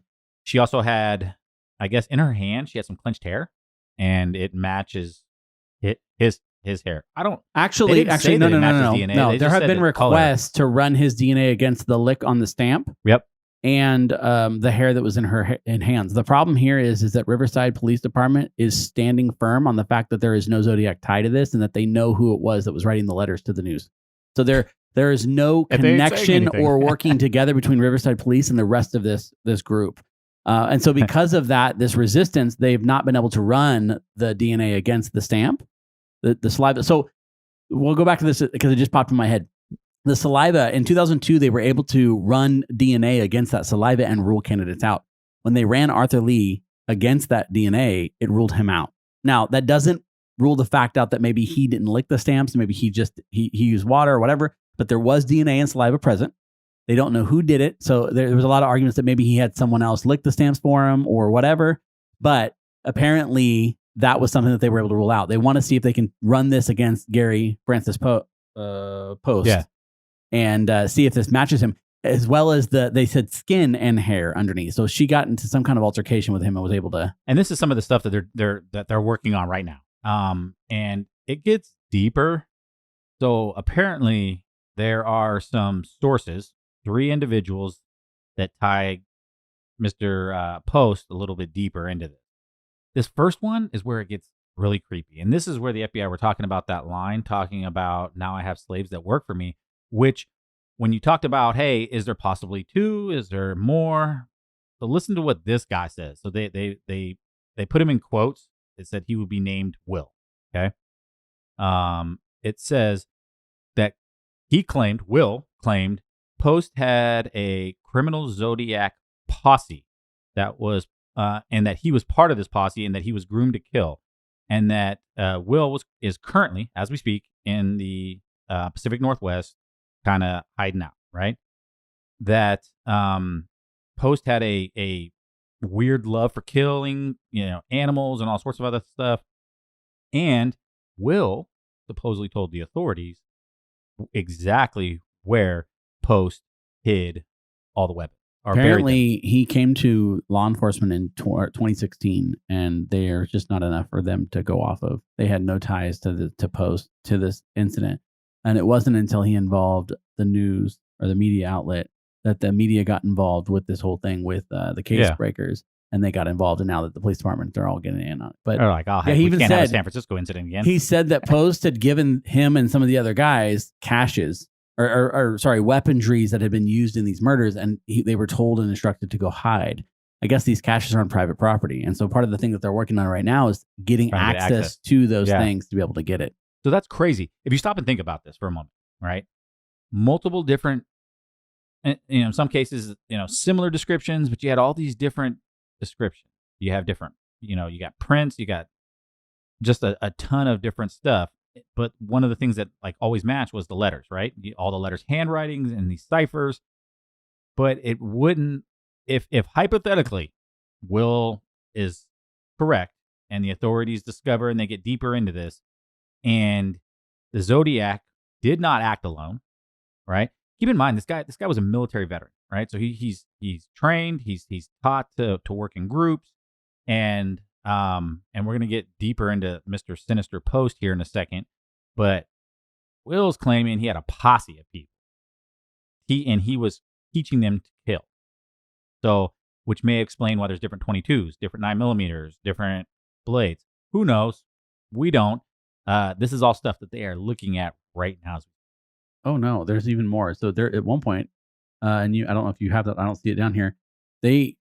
She also had, I guess, in her hand, she had some clenched hair, and it matches his hair. I don't actually no. DNA. No, there have been requests to run his DNA against the lick on the stamp. Yep. And the hair that was in her hands. The problem here is that Riverside Police Department is standing firm on the fact that there is no Zodiac tie to this, and that they know who it was that was writing the letters to the news. So there is no connection or working together between Riverside Police and the rest of this group. And so because of that, this resistance, they've not been able to run the DNA against the stamp, the saliva. So we'll go back to this because it just popped in my head. The saliva, in 2002, they were able to run DNA against that saliva and rule candidates out. When they ran Arthur Lee against that DNA, it ruled him out. Now, that doesn't rule the fact out that maybe he didn't lick the stamps, maybe he used water or whatever, but there was DNA and saliva present. They don't know who did it. So there was a lot of arguments that maybe he had someone else lick the stamps for him or whatever. But apparently that was something that they were able to rule out. They want to see if they can run this against Gary Francisposte. Yeah. And see if this matches him, as well as they said skin and hair underneath. So she got into some kind of altercation with him and was able to. And this is some of the stuff that they're working on right now. And it gets deeper. So apparently there are some sources, 3 individuals that tie Mr. Post a little bit deeper into this. This first one is where it gets really creepy. And this is where the FBI were talking about that line, talking about, now I have slaves that work for me. Which, when you talked about, hey, is there possibly 2? Is there more? So listen to what this guy says. So they put him in quotes. It said he would be named Will. Okay. It says that Will claimed Post had a criminal Zodiac posse that was, and that he was part of this posse and that he was groomed to kill. and that Will is currently, as we speak, in the Pacific Northwest, kind of hiding out, right? That Post had a weird love for killing, animals and all sorts of other stuff. And Will supposedly told the authorities exactly where Post hid all the weapons. Apparently, he came to law enforcement in 2016, and they're just not enough for them to go off of. They had no ties to Post to this incident. And it wasn't until he involved the news or the media outlet that the media got involved with this whole thing with the case breakers, and they got involved. And now that the police department, they're all getting in on it. But they're like, oh, hey, he even can't have a San Francisco incident again. He said that Post had given him and some of the other guys caches or weaponries that had been used in these murders, and they were told and instructed to go hide. I guess these caches are on private property, and so part of the thing that they're working on right now is getting access to those things to be able to get it. So that's crazy. If you stop and think about this for a moment, right? Multiple different, in some cases, similar descriptions, but you had all these different descriptions. You have different, you got prints, you got just a ton of different stuff. But one of the things that like always matched was the letters, right? All the letters, handwritings, and these ciphers. But it wouldn't, if hypothetically Will is correct and the authorities discover and they get deeper into this, and the Zodiac did not act alone, right? Keep in mind this guy was a military veteran, right? So he's trained, he's taught to work in groups, and we're gonna get deeper into Mr. Sinister Post here in a second, but Will's claiming he had a posse of people. He was teaching them to kill. So, which may explain why there's different 22s, different 9mm, different blades. Who knows? We don't. This is all stuff that they are looking at right now. Oh no, there's even more. So there at one point, and I don't know if you have that. I don't see it down here.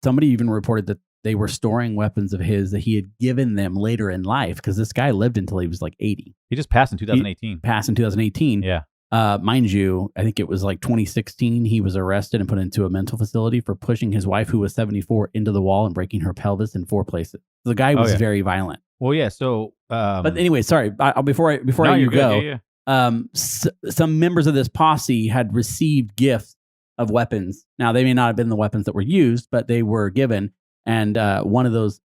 Somebody even reported that they were storing weapons of his that he had given them later in life, because this guy lived until he was like 80. He just passed in 2018. Passed in 2018. Yeah. Mind you, I think it was like 2016. He was arrested and put into a mental facility for pushing his wife, who was 74, into the wall and breaking her pelvis in 4 places. So the guy was very violent. Well, yeah. So, but anyway, sorry. Before I go, some members of this posse had received gifts of weapons. Now, they may not have been the weapons that were used, but they were given. And one of those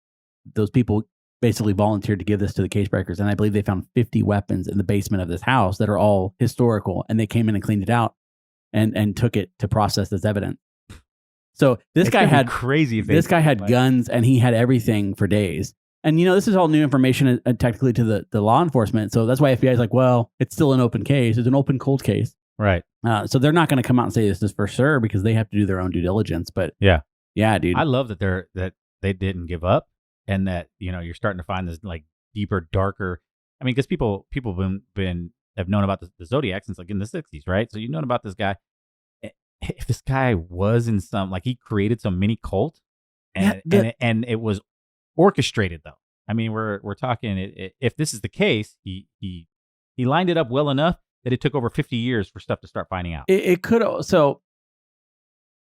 people basically volunteered to give this to the case breakers. And I believe they found 50 weapons in the basement of this house that are all historical. And they came in and cleaned it out and took it to process as evidence. So this guy had crazy. This guy had guns, and he had everything for days. And, this is all new information technically to the law enforcement. So that's why FBI is like, well, it's still an open case. It's an open cold case. Right. So they're not going to come out and say this is for sure, because they have to do their own due diligence. But yeah, dude. I love that they didn't give up, and that, you're starting to find this like deeper, darker. I mean, because people have known about the Zodiac since like in the 60s, right? So you've known about this guy. If this guy was in some, like, he created some mini cult, and it was orchestrated, though. I mean, we're talking, if this is the case, he lined it up well enough that it took over 50 years for stuff to start finding out. It could also,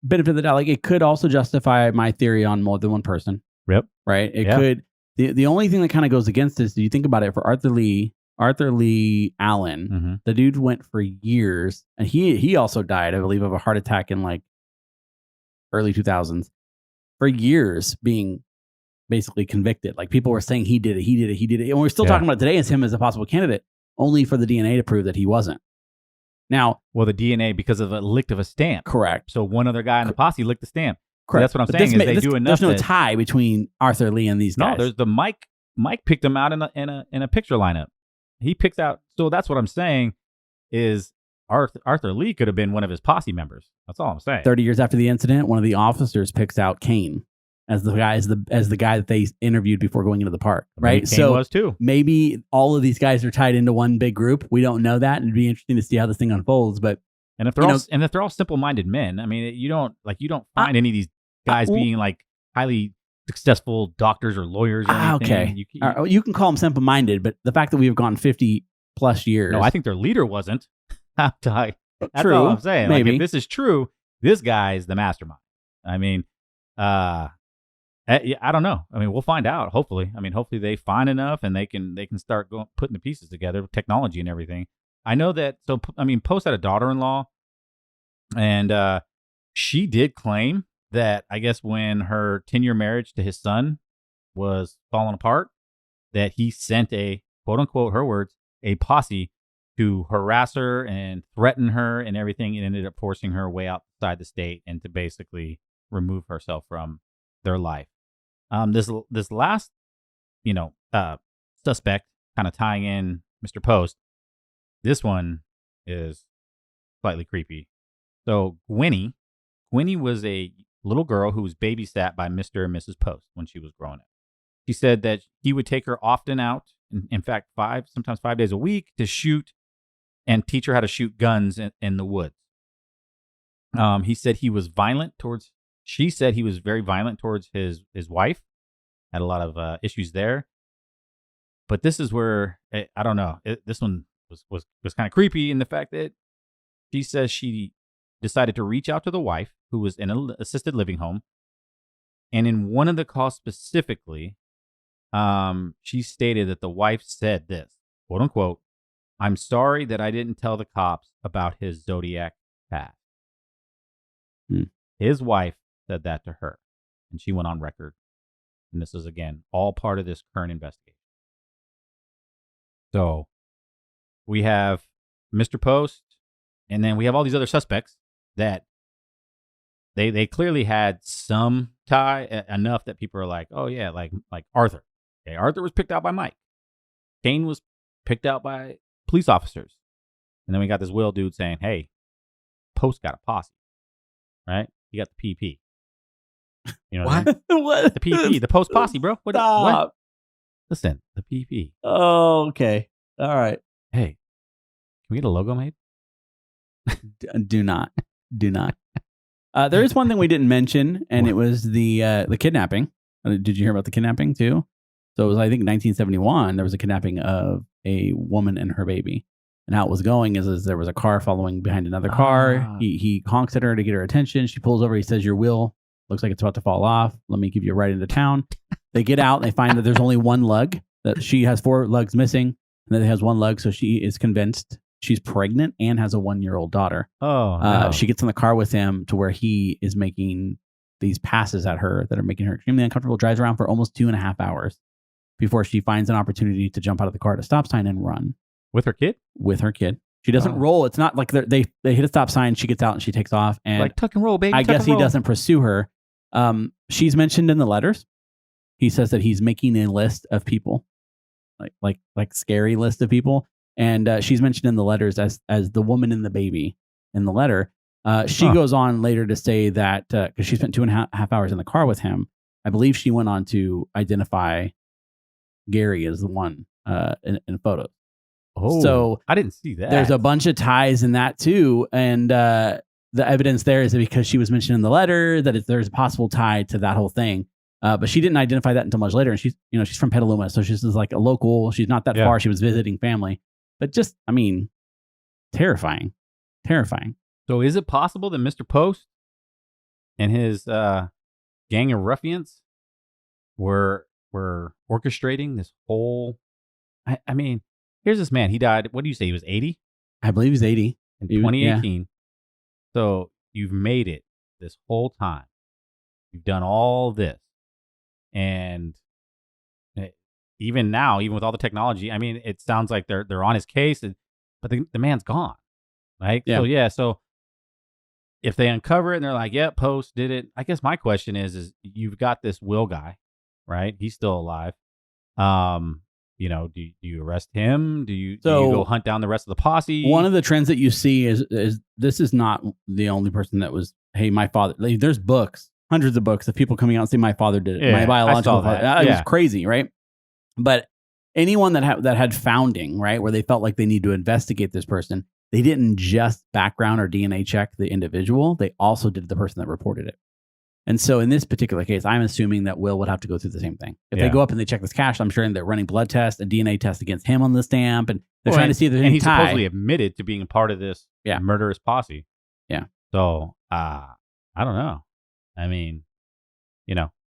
benefit of the doubt, like, it could also justify my theory on more than one person. Yep. Right? It could. The only thing that kind of goes against this, do you think about it, for Arthur Lee Allen, the dude went for years, and he also died, I believe, of a heart attack in like early 2000s, for years being basically convicted. Like, people were saying he did it. And we're still talking about it today as him as a possible candidate, only for the DNA to prove that he wasn't. Now, well, the DNA, because of a lick of a stamp. Correct. So one other guy in the posse licked the stamp. Correct. So that's what I'm saying, is they do enough. There's no tie between Arthur Lee and these guys. No, there's the Mike picked him out in a picture lineup. He picks out. So that's what I'm saying, is Arthur Lee could have been one of his posse members. That's all I'm saying. 30 years after the incident, one of the officers picks out Kane as the guy that they interviewed before going into the park. Right. Kane was too. Maybe all of these guys are tied into one big group. We don't know that, and it'd be interesting to see how this thing unfolds. But if they're all simple-minded men, I mean, you don't find any of these guys being like highly successful doctors or lawyers or anything. Okay. You can call them simple-minded, but the fact that we've gone 50 plus years. No, I think their leader wasn't. That's true. all I'm saying. Maybe. Like, if this is true, this guy is the mastermind. I mean, I don't know. I mean, we'll find out. Hopefully, hopefully they find enough and they can start putting the pieces together, technology and everything. I know that. So, Post had a daughter-in-law, and she did claim that I guess when her 10-year marriage to his son was falling apart, that he sent a quote unquote, her words, a posse to harass her and threaten her and everything, and ended up forcing her way outside the state and to basically remove herself from their life. This last, suspect, kind of tying in Mr. Post. This one is slightly creepy. So Gwenny was a little girl who was babysat by Mr. and Mrs. Post when she was growing up. She said that he would take her often out, in fact, sometimes 5 days a week, to shoot and teach her how to shoot guns in the woods. She said he was very violent towards his wife. Had a lot of issues there. But this is where, I don't know, this one was kind of creepy in the fact that she says she decided to reach out to the wife, who was in an assisted living home. And in one of the calls specifically, she stated that the wife said this, quote unquote, "I'm sorry that I didn't tell the cops about his Zodiac past." His wife said that to her, and she went on record. And this is, again, all part of this current investigation. So we have Mr. Post, and then we have all these other suspects that they clearly had some tie, enough that people are like, oh yeah, like Arthur. Okay, Arthur was picked out by Mike. Kane was picked out by police officers. And then we got this Will dude saying, hey, Post got a posse, right? He got the PP. You know what? What? The PP, the Post posse, bro. What? Listen, the PP. Oh, okay. All right. Hey, can we get a logo made? Do not. There is one thing we didn't mention, and it was the kidnapping. Did you hear about the kidnapping too? So it was, I think, 1971. There was a kidnapping of a woman and her baby. And how it was going is there was a car following behind another car. He honks at her to get her attention. She pulls over. He says, "Your wheel looks like it's about to fall off. Let me give you a ride into town." They get out and they find that there's only one lug. That she has 4 lugs missing, and then it has one lug. So she is convinced she's pregnant and has a 1-year-old daughter. Oh, no. She gets in the car with him to where he is making these passes at her that are making her extremely uncomfortable. Drives around for almost 2.5 hours before she finds an opportunity to jump out of the car at a stop sign and run. With her kid? With her kid. She doesn't roll. It's not like they hit a stop sign. She gets out and she takes off. And like, tuck and roll, baby. I guess he doesn't pursue her. She's mentioned in the letters. He says that he's making a list of people, like scary list of people. And she's mentioned in the letters as the woman and the baby in the letter. She goes on later to say that because she spent 2.5 hours in the car with him, I believe she went on to identify Gary as the one in photos. Oh, so I didn't see that. There's a bunch of ties in that too, and the evidence there is that because she was mentioned in the letter that there's a possible tie to that whole thing. But she didn't identify that until much later, and she's from Petaluma, so she's just like a local. She's not that far. She was visiting family, but just terrifying. So is it possible that Mr. Post and his gang of ruffians were orchestrating this whole? I mean. Here's this man. He died. What do you say? He was 80? I believe he's 80. In 2018. Yeah. So you've made it this whole time. You've done all this. And even now, even with all the technology, it sounds like they're on his case, but the man's gone. Right? Yeah. So if they uncover it and they're like, yeah, Post did it. I guess my question is you've got this Will guy, right? He's still alive. Do you arrest him? Do you go hunt down the rest of the posse? One of the trends that you see is this is not the only person that was, hey, my father. There's books, hundreds of books of people coming out and saying my father did it. My biological father. It was crazy, right? But anyone that had founding, right, where they felt like they need to investigate this person, they didn't just background or DNA check the individual. They also did the person that reported it. And so in this particular case, I'm assuming that Will would have to go through the same thing. If they go up and they check this cache, I'm sure they're running blood tests and DNA tests against him on the stamp. And they're trying to see if there's any tie. And he's supposedly admitted to being a part of this murderous posse. Yeah. So, I don't know.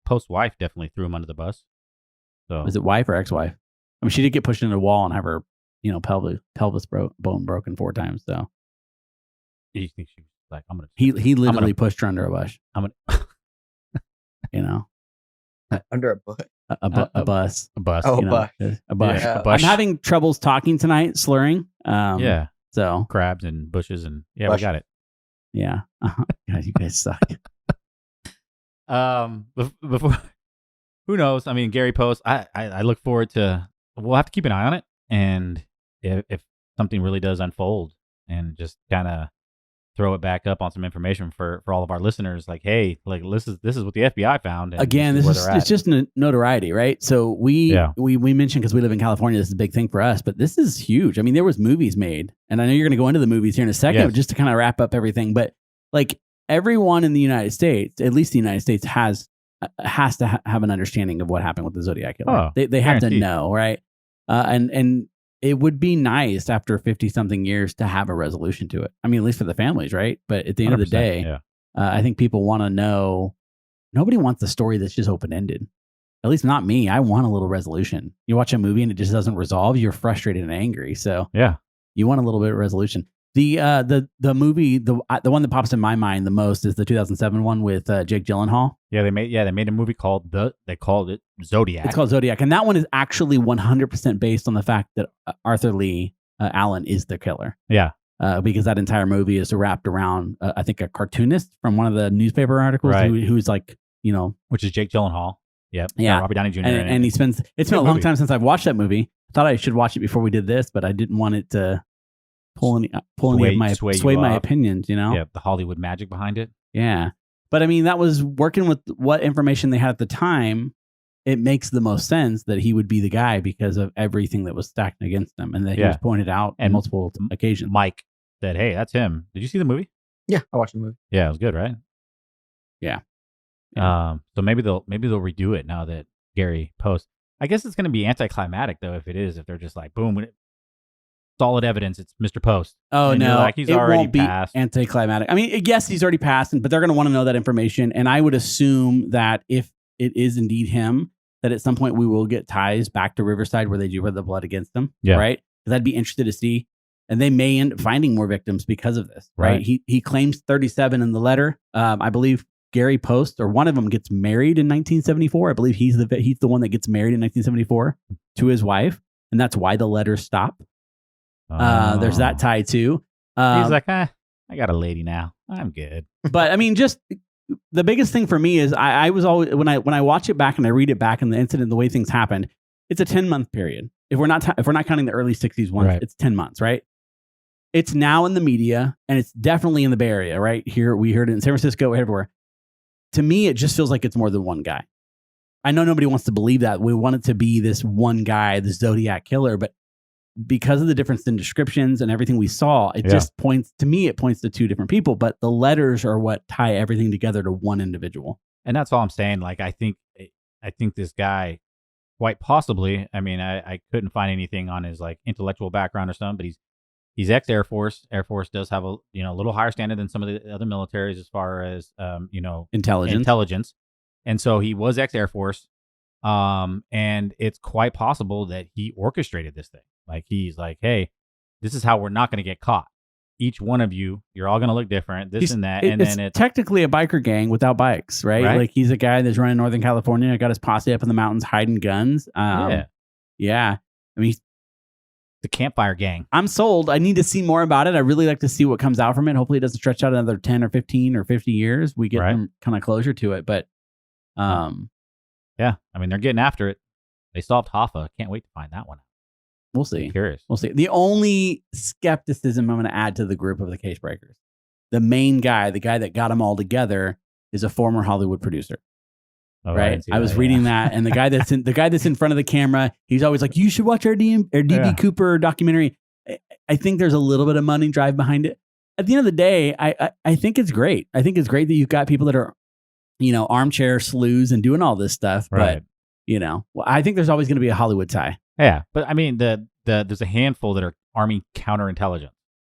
Post's wife definitely threw him under the bus. So was it wife or ex-wife? I mean, she did get pushed into a wall and have her, pelvis bone broken 4 times. So you think she was like, I'm gonna? He literally pushed her under a bush. I'm gonna, under a bush. A bus. A bus. Oh, a bush. Yeah. A bush. I'm having troubles talking tonight, slurring. Yeah. So crabs and bushes and bush. We got it. Yeah. God, you guys suck. Before, who knows? I mean, Gary Post. I look forward to. We'll have to keep an eye on it, and if something really does unfold, and just kind of throw it back up on some information for all of our listeners. Like, hey, like this is what the FBI found. And again, it's just notoriety, right? So we mentioned, because we live in California, this is a big thing for us, but this is huge. I mean, there was movies made, and I know you're going to go into the movies here in a second, but just to kind of wrap up everything. But like everyone in the United States, at least the United States, has to have an understanding of what happened with the Zodiac Killer. They have to know, right? And it would be nice after 50-something years to have a resolution to it. I mean, at least for the families, right? But at the end of the day, I think people want to know. Nobody wants a story that's just open-ended. At least not me. I want a little resolution. You watch a movie and it just doesn't resolve, you're frustrated and angry. So you want a little bit of resolution. The movie, the one that pops in my mind the most is the 2007 one with Jake Gyllenhaal. Yeah, they made a movie called they called it Zodiac. It's called Zodiac, and that one is actually 100% based on the fact that Arthur Lee Allen is the killer. Yeah, because that entire movie is wrapped around I think a cartoonist from one of the newspaper articles who's like, which is Jake Gyllenhaal. Yep. Yeah, Robert Downey Jr. And he spends. It's been a long time since I've watched that movie. I thought I should watch it before we did this, but I didn't want it to sway my opinions, Yeah, the Hollywood magic behind it. Yeah. But I mean, that was working with what information they had at the time. It makes the most sense that he would be the guy because of everything that was stacked against him, and that he was pointed out on multiple occasions. Mike said, "Hey, that's him." Did you see the movie? Yeah, I watched the movie. Yeah, it was good, right? Yeah. So maybe they'll redo it now that Gary Post. I guess it's going to be anticlimactic though if they're just like, boom, solid evidence, it's Mr. Post. Oh, and no, like, he's already won't be passed. Anticlimactic. I mean, yes, he's already passed, but they're going to want to know that information. And I would assume that if it is indeed him, that at some point we will get ties back to Riverside where they do wear the blood against him. Yeah. Right? Because I'd be interested to see. And they may end up finding more victims because of this. Right? He claims 37 in the letter. I believe Gary Post, or one of them, gets married in 1974. I believe he's the one that gets married in 1974 to his wife. And that's why the letters stop. There's that tie too. He's like, I got a lady now. I'm good. But I mean, just the biggest thing for me is I was always when I watch it back and I read it back and the incident, the way things happened, it's a 10-month period. If we're not counting the early 60s ones, it's 10 months, right? It's now in the media, and it's definitely in the Bay Area, right? Here we heard it in San Francisco, everywhere. To me, it just feels like it's more than one guy. I know nobody wants to believe that. We want it to be this one guy, the Zodiac Killer, but because of the difference in descriptions and everything we saw, it just points to two different people, but the letters are what tie everything together to one individual. And that's all I'm saying. Like, I think this guy, quite possibly, I mean, I couldn't find anything on his like intellectual background or something, but he's ex-Air Force. Air Force does have a little higher standard than some of the other militaries as far as intelligence. And so he was ex-Air Force. And it's quite possible that he orchestrated this thing. Like, he's like, hey, this is how we're not going to get caught. Each one of you're all going to look different, and that. And then it's technically a biker gang without bikes, right? Like, he's a guy that's running Northern California, got his posse up in the mountains hiding guns. Yeah. I mean, the campfire gang. I'm sold. I need to see more about it. I really like to see what comes out from it. Hopefully it doesn't stretch out another 10 or 15 or 50 years. We get some kind of closure to it. But, yeah, I mean, they're getting after it. They solved Hoffa. Can't wait to find that one out. We'll see. I'm curious. We'll see. The only skepticism I'm going to add to the group of the case breakers, the main guy, the guy that got them all together, is a former Hollywood producer. Oh, right. I was reading that, and the guy that's in front of the camera, he's always like, "You should watch our DB Cooper documentary." I think there's a little bit of money drive behind it. At the end of the day, I think it's great. I think it's great that you've got people that are, armchair sleuths and doing all this stuff. Right. But I think there's always going to be a Hollywood tie. Yeah, but I mean, there's a handful that are Army counterintelligence.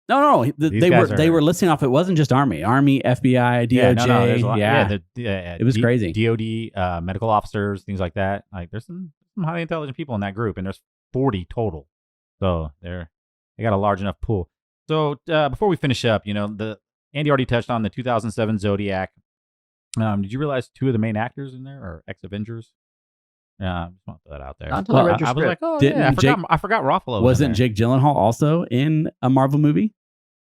No. They were listing off. It wasn't just Army, FBI, DOJ. It was crazy. DOD, medical officers, things like that. Like there's some highly intelligent people in that group, and there's 40 total. So they got a large enough pool. So before we finish up, Andy already touched on the 2007 Zodiac. Did you realize 2 of the main actors in there are ex-Avengers? Yeah, just want to throw that out there. I was like, I forgot Ruffalo. Wasn't Jake Gyllenhaal also in a Marvel movie?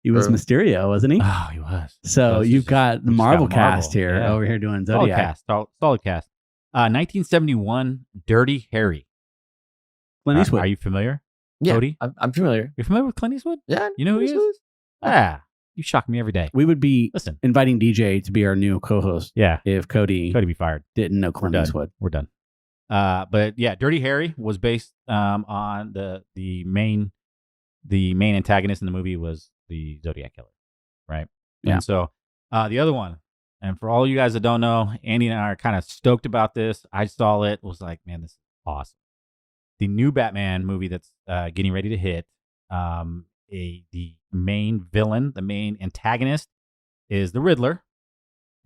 He was Mysterio, wasn't he? Oh, he was. So you've got the Marvel cast here over here doing Zodiac. Solid cast. 1971, Dirty Harry. Clint Eastwood. Are you familiar? Yeah, Cody? I'm familiar. You're familiar with Clint Eastwood? Yeah. You know who he is? You shock me every day. We would be inviting DJ to be our new co-host. Yeah. If Cody be fired. Didn't know Clint Eastwood. We're done. But yeah, Dirty Harry was based on the main antagonist in the movie was the Zodiac Killer, right? Yeah. And so the other one, and for all you guys that don't know, Andy and I are kind of stoked about this. I saw it, was like, man, this is awesome. The new Batman movie that's getting ready to hit. The main villain, the main antagonist, is the Riddler,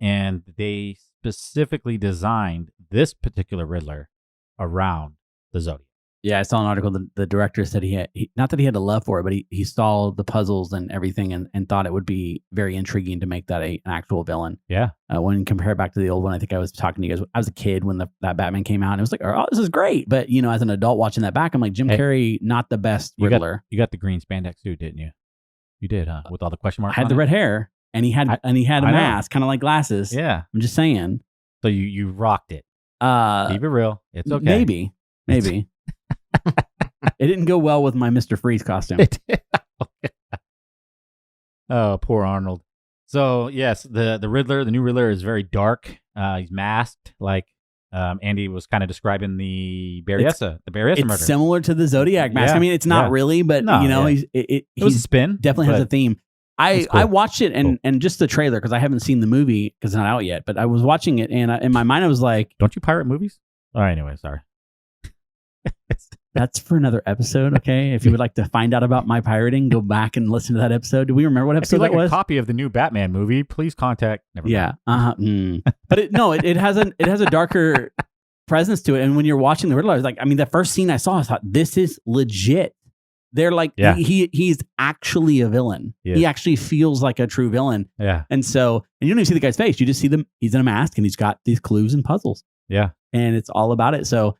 and they specifically designed this particular Riddler around the Zodiac. Yeah, I saw an article. The director said he not that he had a love for it, but he saw the puzzles and everything and thought it would be very intriguing to make that an actual villain. Yeah. When compared back to the old one, I think I was talking to you guys. I was a kid when that Batman came out, and it was like, oh, this is great. But as an adult watching that back, I'm like, Jim Carrey, not the best Riddler. You got the green spandex suit, didn't you? You did, huh? With all the question marks. I had the red hair, and he had a mask, kind of like glasses. Yeah. I'm just saying. So you rocked it. Keep it real. It's okay. Maybe. It didn't go well with my Mr. Freeze costume. Oh, poor Arnold. So yes, the Riddler, the new Riddler, is very dark. He's masked, like Andy was kind of describing the Berryessa murder. It's similar to the Zodiac mask. Yeah, I mean, it's not really, but it was a spin. Definitely has a theme. Cool. I watched it and just the trailer because I haven't seen the movie because it's not out yet. But I was watching it and in my mind I was like, "Don't you pirate movies?" All right, anyway, sorry. That's for another episode, okay? If you would like to find out about my pirating, go back and listen to that episode. Do we remember what episode that was? If you like a copy of the new Batman movie, please contact. But it has a darker presence to it. And when you're watching the Riddler, I was like, the first scene I saw, I thought, this is legit. They're like, he's actually a villain. He actually feels like a true villain. Yeah. And you don't even see the guy's face. You just see he's in a mask and he's got these clues and puzzles. Yeah. And it's all about it. So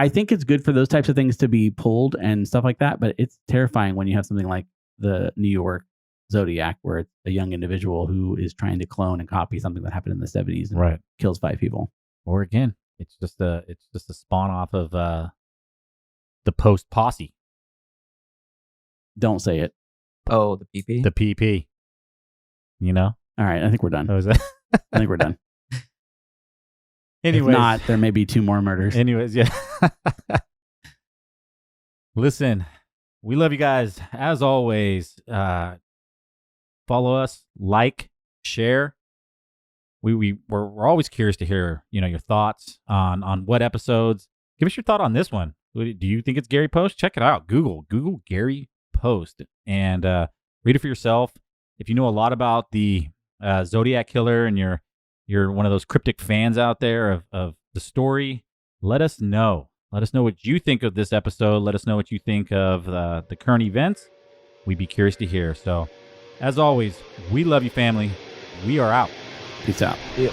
I think it's good for those types of things to be pulled and stuff like that, but it's terrifying when you have something like the New York Zodiac, where it's a young individual who is trying to clone and copy something that happened in the 70s and kills 5 people. Or again, it's just a spawn off of the post posse. Don't say it. Oh, the PP. The PP. All right, I think we're done. That was it. I think we're done. Anyways, if not, there may be 2 more murders. Anyways, yeah. Listen, we love you guys. As always, follow us, like, share. We're always curious to hear, your thoughts on what episodes. Give us your thought on this one. Do you think it's Gary Post? Check it out. Google Gary Post and read it for yourself. If you know a lot about the Zodiac Killer and you're one of those cryptic fans out there of the story, let us know. Let us know what you think of this episode. Let us know what you think of the current events. We'd be curious to hear. So, as always, we love you, family. We are out. Peace out. Yeah.